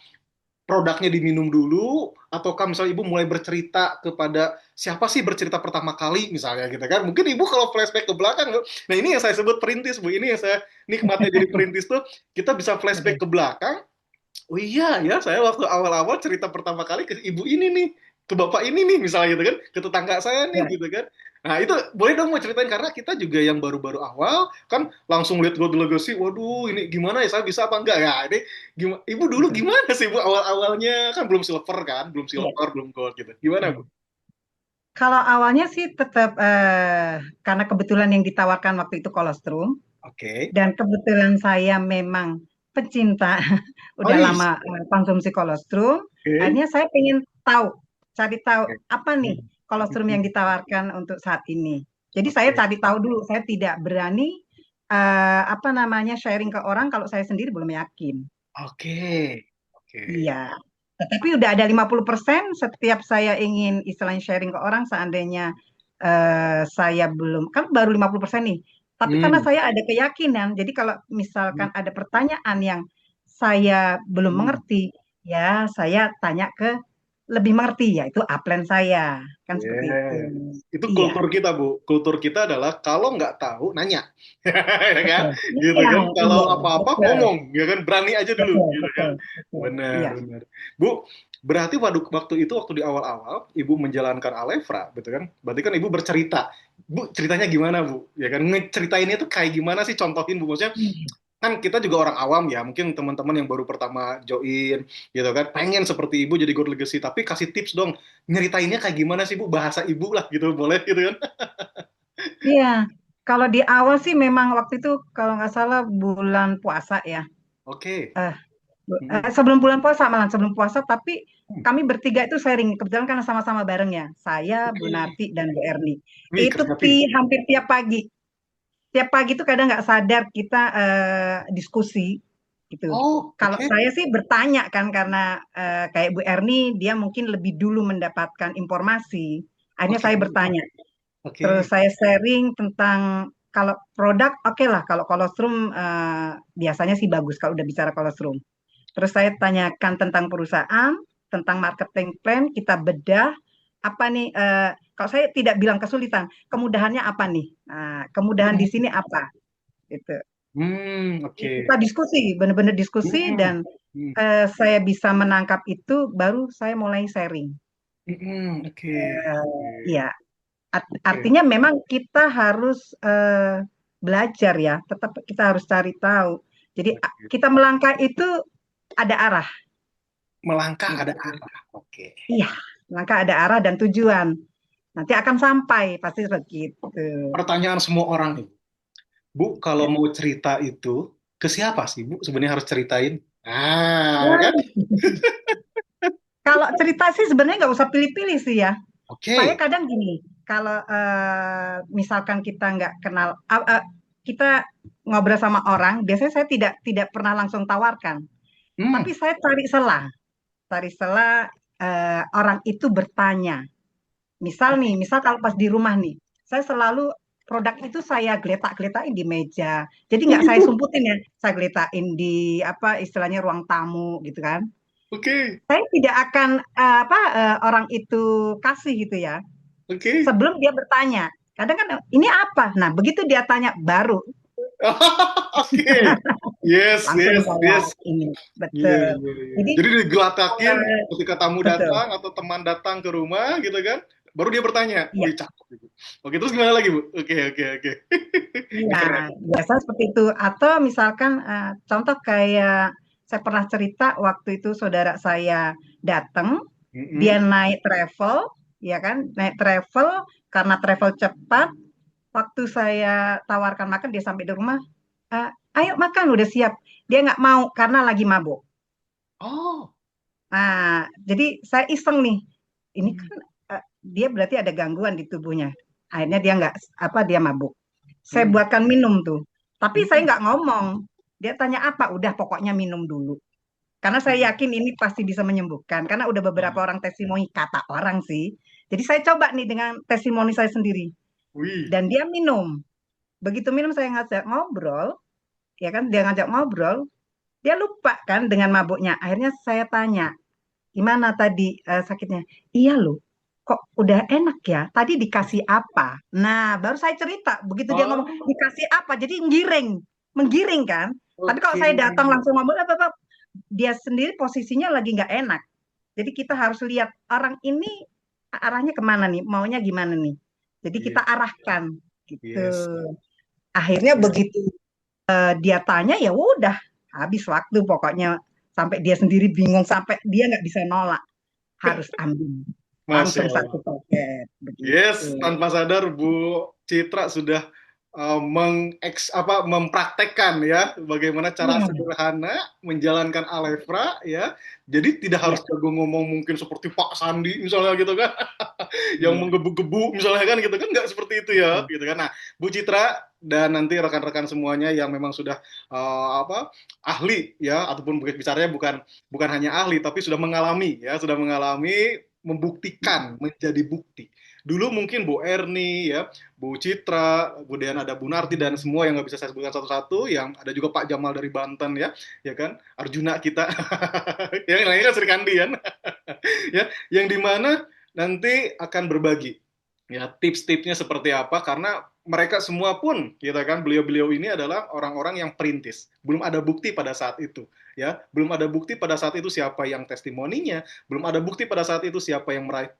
produknya diminum dulu ataukah misalnya ibu mulai bercerita kepada siapa sih bercerita pertama kali misalnya gitu kan mungkin ibu kalau flashback ke belakang nah ini yang saya sebut perintis bu ini yang saya nikmatnya jadi perintis tuh kita bisa flashback ke belakang. Oh iya ya, saya waktu awal-awal cerita pertama kali ke ibu ini nih, ke bapak ini nih misalnya gitu kan, ke tetangga saya nih Ya, gitu kan. Nah itu boleh dong mau ceritain karena kita juga yang baru-baru awal kan langsung lihat God Legacy, waduh ini gimana ya saya bisa apa enggak ya ini gimana, ibu dulu betul. gimana sih bu awal-awalnya kan belum silver kan, belum Iya. silver belum gold gitu, gimana bu? Kalau awalnya sih tetap karena kebetulan yang ditawarkan waktu itu kolostrum Oke, dan kebetulan saya memang pecinta oh udah iya, lama konsumsi kolostrum, oke, akhirnya saya pengen tahu, cari tahu oke. apa nih kolostrum yang ditawarkan untuk saat ini. Jadi saya Oke, cari tahu dulu, saya tidak berani apa namanya sharing ke orang kalau saya sendiri belum yakin. oke, oke. Iya. Tetapi udah ada 50% setiap saya ingin istilahnya sharing ke orang seandainya saya belum, kan baru 50% nih. Tapi karena Hmm. saya ada keyakinan, jadi kalau misalkan ada pertanyaan yang saya belum Hmm. mengerti, ya saya tanya ke lebih mengerti, yaitu upline saya. Kan seperti itu. Yes. Itu Iya, kultur kita, Bu. Kultur kita adalah kalau nggak tahu, nanya. Ya kan? betul. Gitu Iya, kan? Kalau iya, apa-apa, betul. ngomong. Ya kan? Berani aja dulu. Betul, Gitu kan? betul, betul. Benar, Iya. benar. Bu, berarti waktu itu, waktu di awal-awal, Ibu menjalankan Alevra, gitu kan? Berarti kan Ibu bercerita. Bu, ceritanya gimana, Bu? Ya kan? Ngeceritainnya itu kayak gimana sih? Contohin, Bu. Maksudnya, kan kita juga orang awam ya, mungkin teman-teman yang baru pertama join gitu kan, pengen seperti ibu jadi God Legacy, tapi kasih tips dong, nyeritainnya kayak gimana sih bu, bahasa ibu lah gitu, boleh gitu kan? Iya, kalau di awal sih memang waktu itu kalau nggak salah bulan puasa ya. Oke. Eh, Hmm. sebelum bulan puasa malah sebelum puasa, tapi kami bertiga itu sharing. Kebetulan karena sama-sama bareng ya. Saya, Bu Oke. Narti, dan Bu Erni. Wih, Itu kreatif. hampir tiap pagi. Tiap pagi itu kadang nggak sadar kita diskusi gitu. Oh, Kalau oke. saya sih bertanya kan karena kayak Bu Erni dia mungkin lebih dulu mendapatkan informasi. Akhirnya Oke. saya bertanya. Terus Oke. saya sharing tentang kalau produk, oke lah. Kalau kolostrum biasanya sih bagus kalau udah bicara kolostrum. Terus saya tanyakan tentang perusahaan, tentang marketing plan, kita bedah apa nih. Kalau saya tidak bilang kesulitan, kemudahannya apa nih? Nah, kemudahan di sini apa? Gitu. Oke. Kita diskusi, benar-benar diskusi Hmm. dan Hmm. saya bisa menangkap itu, baru saya mulai sharing. Oke. Ya, Oke. artinya memang kita harus belajar ya, tetap kita harus cari tahu. Jadi Oke. kita melangkah itu ada arah. Melangkah ada Gitu. arah. Oke. Iya, melangkah ada arah dan tujuan. Nanti akan sampai, pasti begitu. Pertanyaan semua orang nih. Bu, kalau Ya. mau cerita itu ke siapa sih, Bu? Sebenarnya harus ceritain. Ah, kan? Wah, kalau cerita sih sebenarnya nggak usah pilih-pilih sih ya. Saya Oke. kadang gini, kalau misalkan kita nggak kenal, kita ngobrol sama orang, biasanya saya tidak pernah langsung tawarkan, tapi Hmm, saya cari celah orang itu bertanya. Misal kalau pas di rumah nih, saya selalu produk itu saya geletak-geletakin di meja. Jadi oh nggak saya gitu. sumputin ya, saya geletakin di apa istilahnya ruang tamu gitu kan. Oke, Saya tidak akan orang itu kasih gitu ya. oke. Sebelum dia bertanya. Kadang kan ini apa? Nah, begitu dia tanya baru Oke. Yes, langsung yes, saya yes. ini. Iya, Betul. iya, iya. Jadi Jadi digelatakin eh, ketika tamu betul. datang atau teman datang ke rumah gitu kan, baru dia bertanya, Iya. wih cakep gitu. Oke, terus gimana lagi Bu? Oke, oke, oke. Iya, Keren. biasa seperti itu. Atau misalkan contoh kayak saya pernah cerita waktu itu saudara saya datang, dia Mm-mm. naik travel, ya kan, naik travel karena travel cepat. Waktu saya tawarkan makan, dia sampai di rumah, "Eh, ayo makan, udah siap." Dia nggak mau karena lagi mabuk. Oh. Nah, jadi saya iseng nih, ini Hmm. kan dia berarti ada gangguan di tubuhnya. Akhirnya dia nggak dia mabuk. Saya Hmm. buatkan minum tuh. Tapi saya Hmm. nggak ngomong. Dia tanya apa? Udah pokoknya minum dulu. Karena saya yakin ini pasti bisa menyembuhkan. Karena udah beberapa Hmm. orang testimoni, kata orang sih. Jadi saya coba nih dengan testimoni saya sendiri. Wih. Dan dia minum. Begitu minum saya ngajak ngobrol, ya kan dia ngajak ngobrol, dia lupa kan dengan mabuknya. Akhirnya saya tanya, gimana tadi sakitnya? Iya loh, kok udah enak ya? Tadi dikasih apa? Nah, baru saya cerita. Begitu dia ngomong Oh, dikasih apa, jadi menggiring kan? Tapi kalau oke. saya datang langsung ngomong apa, dia sendiri posisinya lagi nggak enak. Jadi kita harus lihat orang ini arahnya kemana nih, maunya gimana nih. Jadi kita Iya, arahkan gitu. yes. Akhirnya Yes. begitu dia tanya ya udah habis waktu pokoknya sampai dia sendiri bingung sampai dia nggak bisa nolak harus ambil Masya langsung satu Allah. paket Yes, begitu. tanpa sadar Bu Citra sudah mempraktekkan ya bagaimana cara Hmm, sederhana menjalankan Alefra ya. Jadi tidak ya, harus jago ngomong mungkin seperti Pak Sandi misalnya gitu kan, yang ya, menggebu-gebu misalnya kan gitu kan nggak seperti itu ya betul. gitu kan. Nah, Bu Citra dan nanti rekan-rekan semuanya yang memang sudah ahli ya ataupun bicaranya bukan bukan hanya ahli tapi sudah mengalami ya, sudah mengalami membuktikan menjadi bukti. Dulu mungkin Bu Erni ya, Bu Citra, kemudian ada Bu Narti dan semua yang nggak bisa saya sebutkan satu-satu, yang ada juga Pak Jamal dari Banten ya kan, Arjuna kita, yang lainnya kan Sri Kandi kan, ya, yang dimana nanti akan berbagi ya tips-tipsnya seperti apa karena mereka semua pun kita kan beliau-beliau ini adalah orang-orang yang perintis belum ada bukti pada saat itu ya belum ada bukti pada saat itu siapa yang testimoninya belum ada bukti pada saat itu siapa yang meraih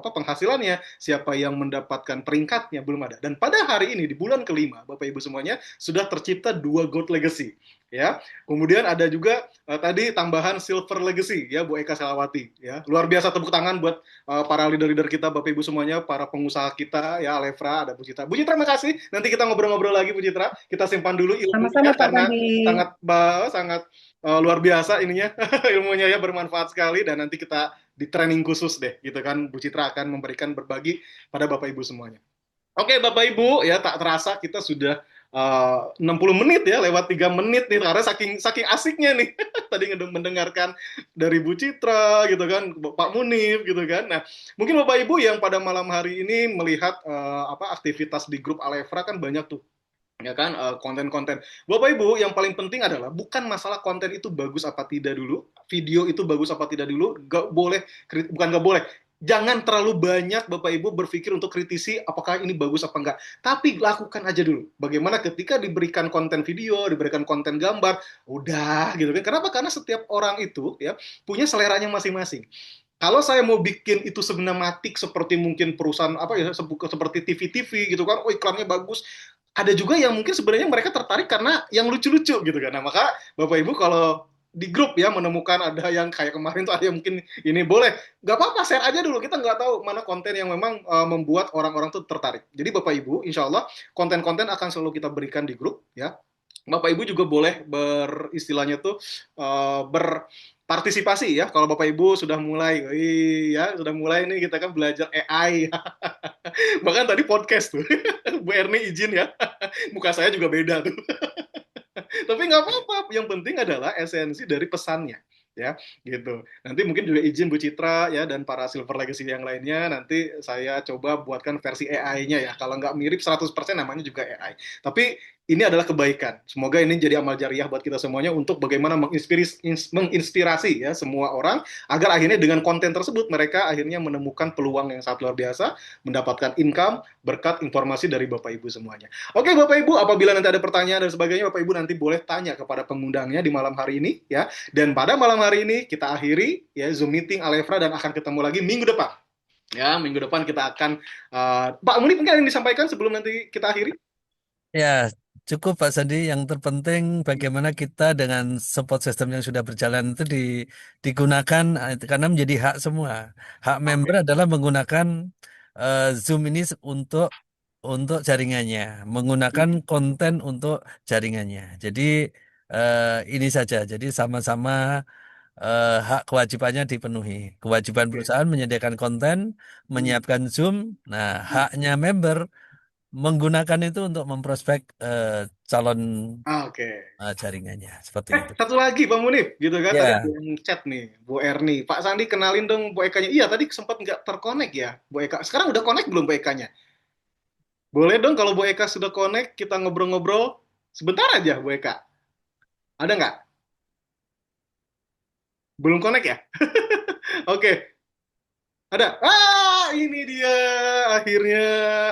penghasilannya siapa yang mendapatkan peringkatnya belum ada dan pada hari ini di bulan kelima Bapak Ibu semuanya sudah tercipta dua gold legacy ya kemudian ada juga tadi tambahan silver legacy ya Bu Eka Selawati ya luar biasa tepuk tangan buat para leader-leader kita, Bapak Ibu semuanya, para pengusaha kita, ya Alefra, ada Bu Citra. Bu Citra, makasih. Nanti kita ngobrol-ngobrol lagi, Bu Citra. Kita simpan dulu Sama-sama ilmunya Pak karena Sandi. sangat sangat luar biasa ininya, ilmunya ya bermanfaat sekali dan nanti kita di training khusus deh, gitu kan. Bu Citra akan memberikan berbagi pada Bapak Ibu semuanya. Oke, Bapak Ibu, ya tak terasa kita sudah 60 menit ya, lewat 3 menit nih, karena saking saking asiknya nih. Tadi mendengarkan dari Bu Citra gitu kan, Pak Munif gitu kan. Nah, mungkin Bapak Ibu yang pada malam hari ini melihat aktivitas di grup Alefra kan banyak tuh ya kan konten-konten. Bapak Ibu yang paling penting adalah bukan masalah konten itu bagus apa tidak dulu, video itu bagus apa tidak dulu, gak boleh bukan gak boleh. Jangan terlalu banyak Bapak Ibu berpikir untuk kritisi apakah ini bagus apa enggak. Tapi lakukan aja dulu. Bagaimana ketika diberikan konten video, diberikan konten gambar, udah gitu kan. Kenapa? Karena setiap orang itu ya punya seleranya masing-masing. Kalau saya mau bikin itu sebenematik seperti mungkin perusahaan apa ya seperti TV-TV gitu kan, oh iklannya bagus, ada juga yang mungkin sebenarnya mereka tertarik karena yang lucu-lucu gitu kan. Nah, maka Bapak Ibu kalau di grup ya menemukan ada yang kayak kemarin tuh ada yang mungkin ini boleh nggak apa-apa share aja dulu kita nggak tahu mana konten yang memang membuat orang-orang tuh tertarik jadi Bapak Ibu Insya Allah konten-konten akan selalu kita berikan di grup ya Bapak Ibu juga boleh beristilahnya tuh berpartisipasi ya. Kalau Bapak Ibu sudah mulai, iya sudah mulai nih kita kan belajar AI. Bahkan tadi podcast tuh, Bu Erni izin ya. Muka saya juga beda tuh. Tapi nggak apa-apa. Yang penting adalah esensi dari pesannya, ya, gitu. Nanti mungkin juga izin Bu Citra ya dan para Silver Legacy yang lainnya. Nanti saya coba buatkan versi AI-nya ya. Kalau nggak mirip 100% namanya juga AI. Tapi ini adalah kebaikan. Semoga ini jadi amal jariah buat kita semuanya untuk bagaimana menginspirasi ya semua orang agar akhirnya dengan konten tersebut mereka akhirnya menemukan peluang yang sangat luar biasa, mendapatkan income berkat informasi dari Bapak Ibu semuanya. Oke Bapak Ibu, apabila nanti ada pertanyaan dan sebagainya, Bapak Ibu nanti boleh tanya kepada pengundangnya di malam hari ini ya. Dan pada malam hari ini kita akhiri ya Zoom meeting Alefra dan akan ketemu lagi minggu depan. Ya, minggu depan kita akan Pak Munif mungkin ada yang disampaikan sebelum nanti kita akhiri? Ya, cukup Pak Sandi. Yang terpenting bagaimana kita dengan support system yang sudah berjalan itu digunakan karena menjadi hak semua. Hak member Oke. adalah menggunakan Zoom ini untuk jaringannya, menggunakan konten untuk jaringannya. Jadi ini saja. Jadi sama-sama hak kewajibannya dipenuhi. Kewajiban Oke. perusahaan menyediakan konten, menyiapkan Zoom. Nah, haknya member menggunakan itu untuk memprospek calon Oke. jaringannya seperti itu. Satu lagi Pak Munif, gitu kan? Tadi ada Ya, yang chat nih, Bu Erni. Pak Sandi kenalin dong Bu Ekanya. Iya, tadi sempat nggak terkonek ya, Bu Eka. Sekarang udah connect belum Bu Ekanya? Boleh dong kalau Bu Eka sudah connect, kita ngobrol-ngobrol sebentar aja Bu Eka. Ada nggak? Belum connect ya? Oke, ada. Ini dia akhirnya.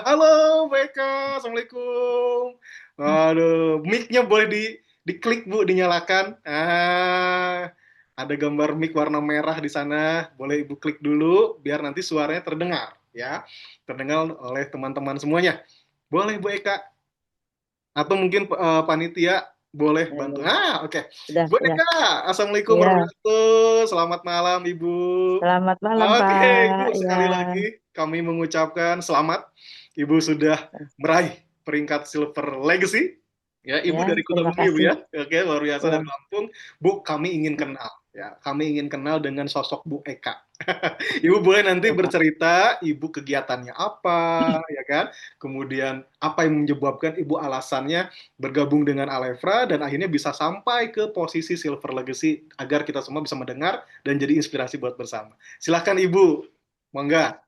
Halo Bu Eka, Assalamualaikum. Aduh, mic-nya boleh diklik Bu, dinyalakan. Ada gambar mic warna merah di sana. Boleh Ibu klik dulu biar nanti suaranya terdengar ya. Terdengar oleh teman-teman semuanya. Boleh Bu Eka atau mungkin panitia boleh Ya, bantu. ya. Oke. Bu Sudah. Eka, Assalamualaikum Ya, warahmatullahi wabarakatuh. Selamat malam Ibu. selamat malam, Oke, Pak. Ibu, Ya, sekali lagi kami mengucapkan selamat. Ibu sudah meraih peringkat Silver Legacy. Ya, Ibu ya, dari Kota terima Bumi, Ibu kasih. ya. Oke, luar biasa Ya, dari Lampung. Bu, kami ingin kenal. Ya, kami ingin kenal dengan sosok Bu Eka. Ibu boleh nanti ya, Pak. bercerita, Ibu kegiatannya apa, ya kan? Kemudian apa yang menyebabkan Ibu alasannya bergabung dengan Alefra dan akhirnya bisa sampai ke posisi Silver Legacy agar kita semua bisa mendengar dan jadi inspirasi buat bersama. Silahkan Ibu, mangga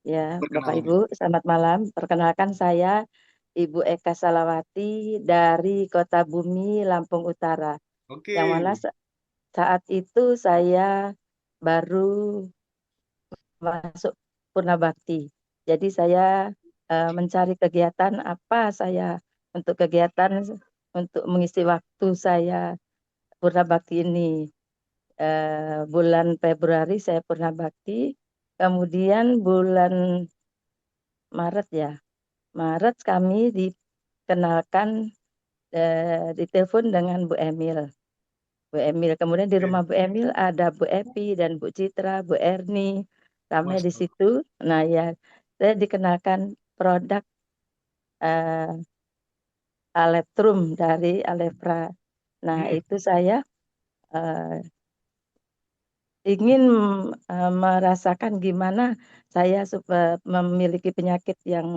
Ya, Bapak perkenalan Ibu, Ibu. selamat malam. Perkenalkan saya Ibu Eka Salawati dari Kota Bumi, Lampung Utara. Oke. Yang mana saat itu saya baru masuk Purna Bakti. Jadi saya mencari kegiatan apa saya untuk kegiatan untuk mengisi waktu saya Purna Bakti ini. Bulan Februari saya pernah bakti, kemudian bulan Maret ya, Maret kami dikenalkan ditelepon dengan Bu Emil. Bu Emil, kemudian di rumah Oke. Bu Emil ada Bu Epi dan Bu Citra, Bu Erni, kami Masya di Allah. situ. Nah ya, saya dikenalkan produk eh, Aleptrum dari Alefra. Nah Hmm. itu saya eh, ingin merasakan gimana saya memiliki penyakit yang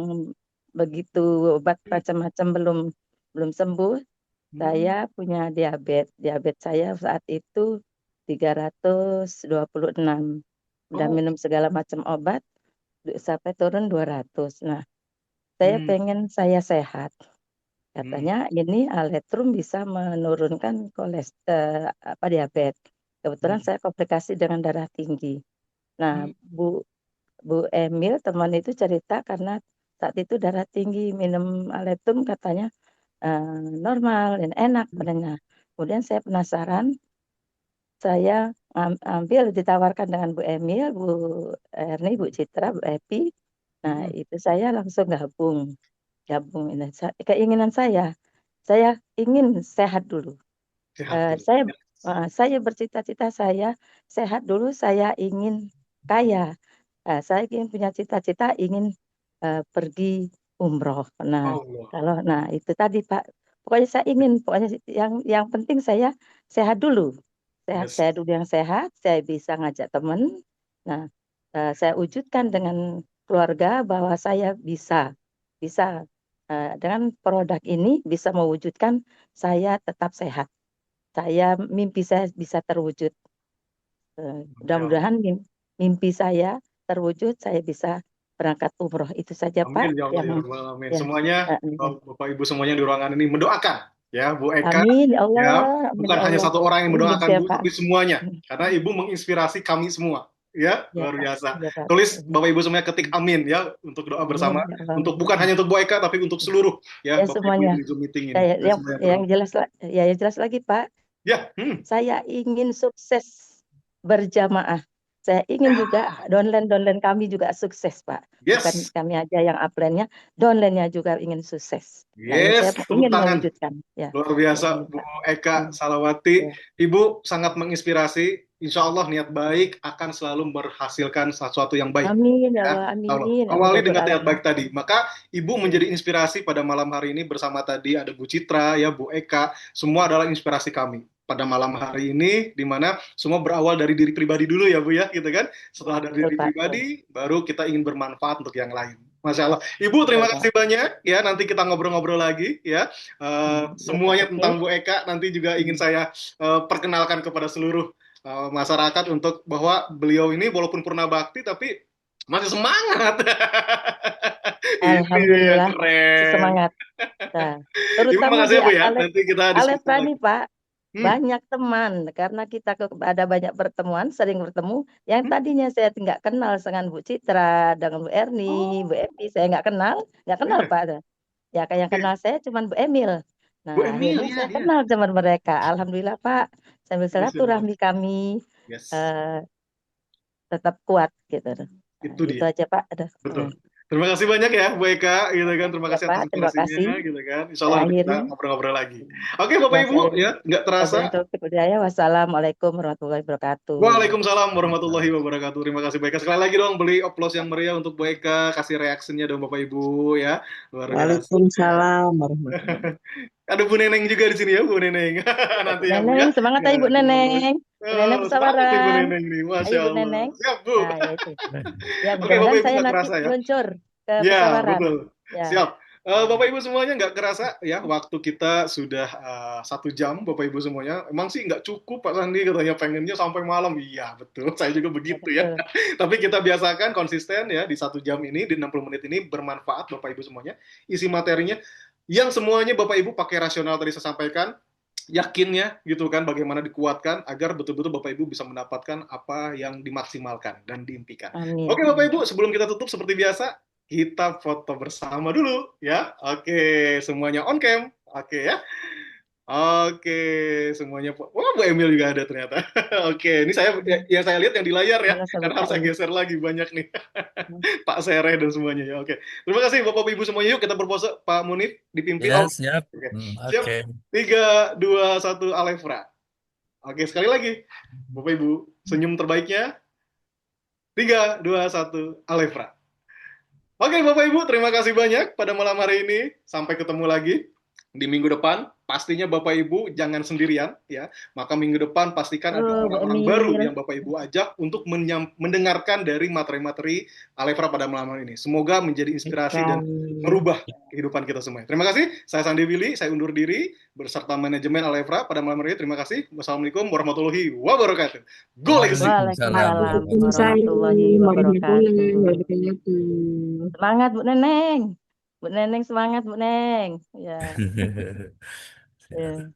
begitu obat macam-macam belum sembuh. Hmm. Saya punya diabetes. Diabetes saya saat itu 326. Udah Oh. minum segala macam obat sampai turun 200. Nah, saya Hmm. pengen saya sehat. Hmm. Katanya ini Aletrum bisa menurunkan apa diabetes. Kebetulan Hmm. saya komplikasi dengan darah tinggi. Nah, Hmm. Bu Emil teman itu cerita karena saat itu darah tinggi minum Aletum katanya normal dan enak badannya. Kemudian saya penasaran, saya ambil ditawarkan dengan Bu Emil, Bu Erni, Bu Citra, Bu Epi. Nah, Hmm. itu saya langsung gabung ini. Keinginan saya ingin sehat dulu. Sehat Eh, dulu. saya Ya. saya bercita-cita saya sehat dulu, saya ingin kaya. Saya ingin punya cita-cita ingin pergi umroh. Nah, Allah. nah itu tadi Pak pokoknya saya ingin, pokoknya yang penting saya sehat dulu. Sehat, Yes. saya dulu yang sehat, saya bisa ngajak teman. Nah, saya wujudkan dengan keluarga bahwa saya bisa dengan produk ini bisa mewujudkan saya tetap sehat. Mimpi saya bisa terwujud. Ya. Mudah-mudahan mimpi saya terwujud, saya bisa berangkat umroh. Itu saja Amin Pak ya Allah yang ya Rabbal Alamin. ya. Semuanya, Amin. Bapak Ibu semuanya di ruangan ini mendoakan ya Bu Eka, Amin ya ya Allah, amin bukan ya hanya Allah. satu orang yang Amin mendoakan ya Bu, Pak. tapi semuanya, karena Ibu menginspirasi kami semua. Ya, Ya luar Pak, biasa. ya Pak. Tulis Bapak Ibu semuanya, ketik amin ya untuk doa Amin bersama, ya Allah. untuk bukan hanya untuk Bu Eka tapi untuk seluruh ya Ya Bapak Ibu semuanya. yang di Zoom meeting Ya, ini. ya, Dan semua yang jelas yang jelas lagi Pak, ya, saya ingin sukses berjamaah. Saya ingin juga downline kami juga sukses, Pak. Bukan yes, kami aja yang upline-nya, downline-nya juga ingin sukses. Nah, ini saya yes, tepuk ingin tangan. mewujudkan. Ya, Luar ya biasa, ini Bu Pak. Eka Hmm, Salawati. ya. Ibu sangat menginspirasi. Insya Allah niat baik akan selalu menghasilkan sesuatu yang baik. Amin ya Ya, Allah, Allah. amin. Amin Awali ya Rabbal dengan niat Alamin. baik tadi. Maka Ibu menjadi inspirasi pada malam hari ini bersama tadi ada Bu Citra, ya Bu Eka. Semua adalah inspirasi kami pada malam hari ini, di mana semua berawal dari diri pribadi dulu ya Bu ya, gitu kan. Setelah dari Betul diri Pak, betul. pribadi, baru kita ingin bermanfaat untuk yang lain. Masya Allah. Ibu, Betul terima Pak. kasih banyak ya. Nanti kita ngobrol-ngobrol lagi ya. Ya Pak, Semuanya oke. tentang Bu Eka nanti juga ingin saya perkenalkan kepada seluruh masyarakat untuk bahwa beliau ini walaupun purna bakti tapi masih semangat. Ini yang Alhamdulillah, keren. semangat. Nah, Ibu terutama makasih di ya Bu ya. Nanti kita diskusi Alefra lagi. nih Pak, Hmm. banyak teman karena kita ada banyak pertemuan, sering bertemu. Yang Hmm. tadinya saya nggak kenal dengan Bu Citra, dengan Bu Erni, Bu Oh, Epi, saya nggak kenal ya. Pak. Ya kayak yang Oke. kenal saya cuma Bu Emil. Bu Nah Emil, akhirnya ya, saya ya. kenal teman mereka. Alhamdulillah Pak, sambil Masya Allah. silaturahmi kami Yes, eh, tetap kuat gitu. Nah, itu gitu dia. aja Pak. Aduh. Betul. Terima kasih banyak ya Bu Eka, gitu kan. Terima Ya kasih atas Pak, terima kasih. inspirasinya, gitu kan. Insya Saya Allah nanti kita akhiri. ngobrol-ngobrol lagi. Oke Bapak Ya, Ibu, saya akhiri. ya nggak terasa. Wabillahi taufiq wal hidayah. Wassalamualaikum warahmatullahi wabarakatuh. Waalaikumsalam warahmatullahi wabarakatuh. Terima kasih Bu Eka. Sekali lagi dong beli oplos yang meriah untuk Bu Eka. Kasih reaksinya dong Bapak Ibu ya. Luar biasa. Waalaikumsalam warahmatullahi Ada Bu Neneng juga di sini ya Bu Neneng. Ya, Bu Nanti ya Bu ya. Neneng, semangat Ya, ayo Bu ngobrol. Neneng. Bu Neneng Semangat nih Bu bersabaran. Neneng nih. Masya Ayo Bu Allah. Neneng. Siap Bu. Nah, ya itu. Ya, Oke Bapak mudah-mudahan Ibu saya nggak nanti kerasa ya. meluncur ke Ya, pesawaran. betul. Ya. Siap. Bapak Ibu semuanya nggak kerasa ya waktu kita sudah 1 jam Bapak Ibu semuanya. Emang sih nggak cukup Pak Sandi katanya pengennya sampai malam. Iya betul, saya juga Ya, begitu ya. betul. Tapi kita biasakan konsisten ya di 1 jam ini, di 60 menit ini bermanfaat Bapak Ibu semuanya. Isi materinya yang semuanya Bapak Ibu pakai rasional tadi saya sampaikan, yakinnya gitu kan bagaimana dikuatkan agar betul-betul Bapak Ibu bisa mendapatkan apa yang dimaksimalkan dan diimpikan. Amin. Oke Bapak Ibu, sebelum kita tutup seperti biasa, kita foto bersama dulu ya. Oke, semuanya on cam. Oke ya. Oke, semuanya. Wah, Bu Emil juga ada ternyata. Oke, ini yang saya lihat yang di layar ya, Mana saya karena buka harus saya ini. geser lagi banyak nih. Pak Sere dan semuanya ya. Oke. Terima kasih Bapak Ibu semuanya. Yuk kita berpose Pak Munif dipimpin Ya, Om. siap. Oke. Siap. Oke. 3 2 1 Alefra. Oke, sekali lagi. Bapak Ibu, senyum terbaiknya. 3 2 1 Alefra. Oke, Bapak Ibu, terima kasih banyak pada malam hari ini. Sampai ketemu lagi di minggu depan. Pastinya Bapak Ibu jangan sendirian ya. Maka minggu depan pastikan ada Bu orang-orang baru Emil. yang Bapak Ibu ajak untuk mendengarkan dari materi-materi Alefra pada malam hari ini. Semoga menjadi inspirasi dan merubah kehidupan kita semua. Terima kasih. Saya Sandi Willy, saya undur diri beserta manajemen Alefra pada malam hari ini. Terima kasih. Wassalamualaikum warahmatullahi wabarakatuh. Go Legacy. Waalaikumsalam Waalaikumsalam warahmatullahi warahmatullahi warahmatullahi wabarakatuh. wabarakatuh. Semangat Bu Neneng. Bu Neneng semangat Bu Neng. Ya. wabarakatuh. Ya.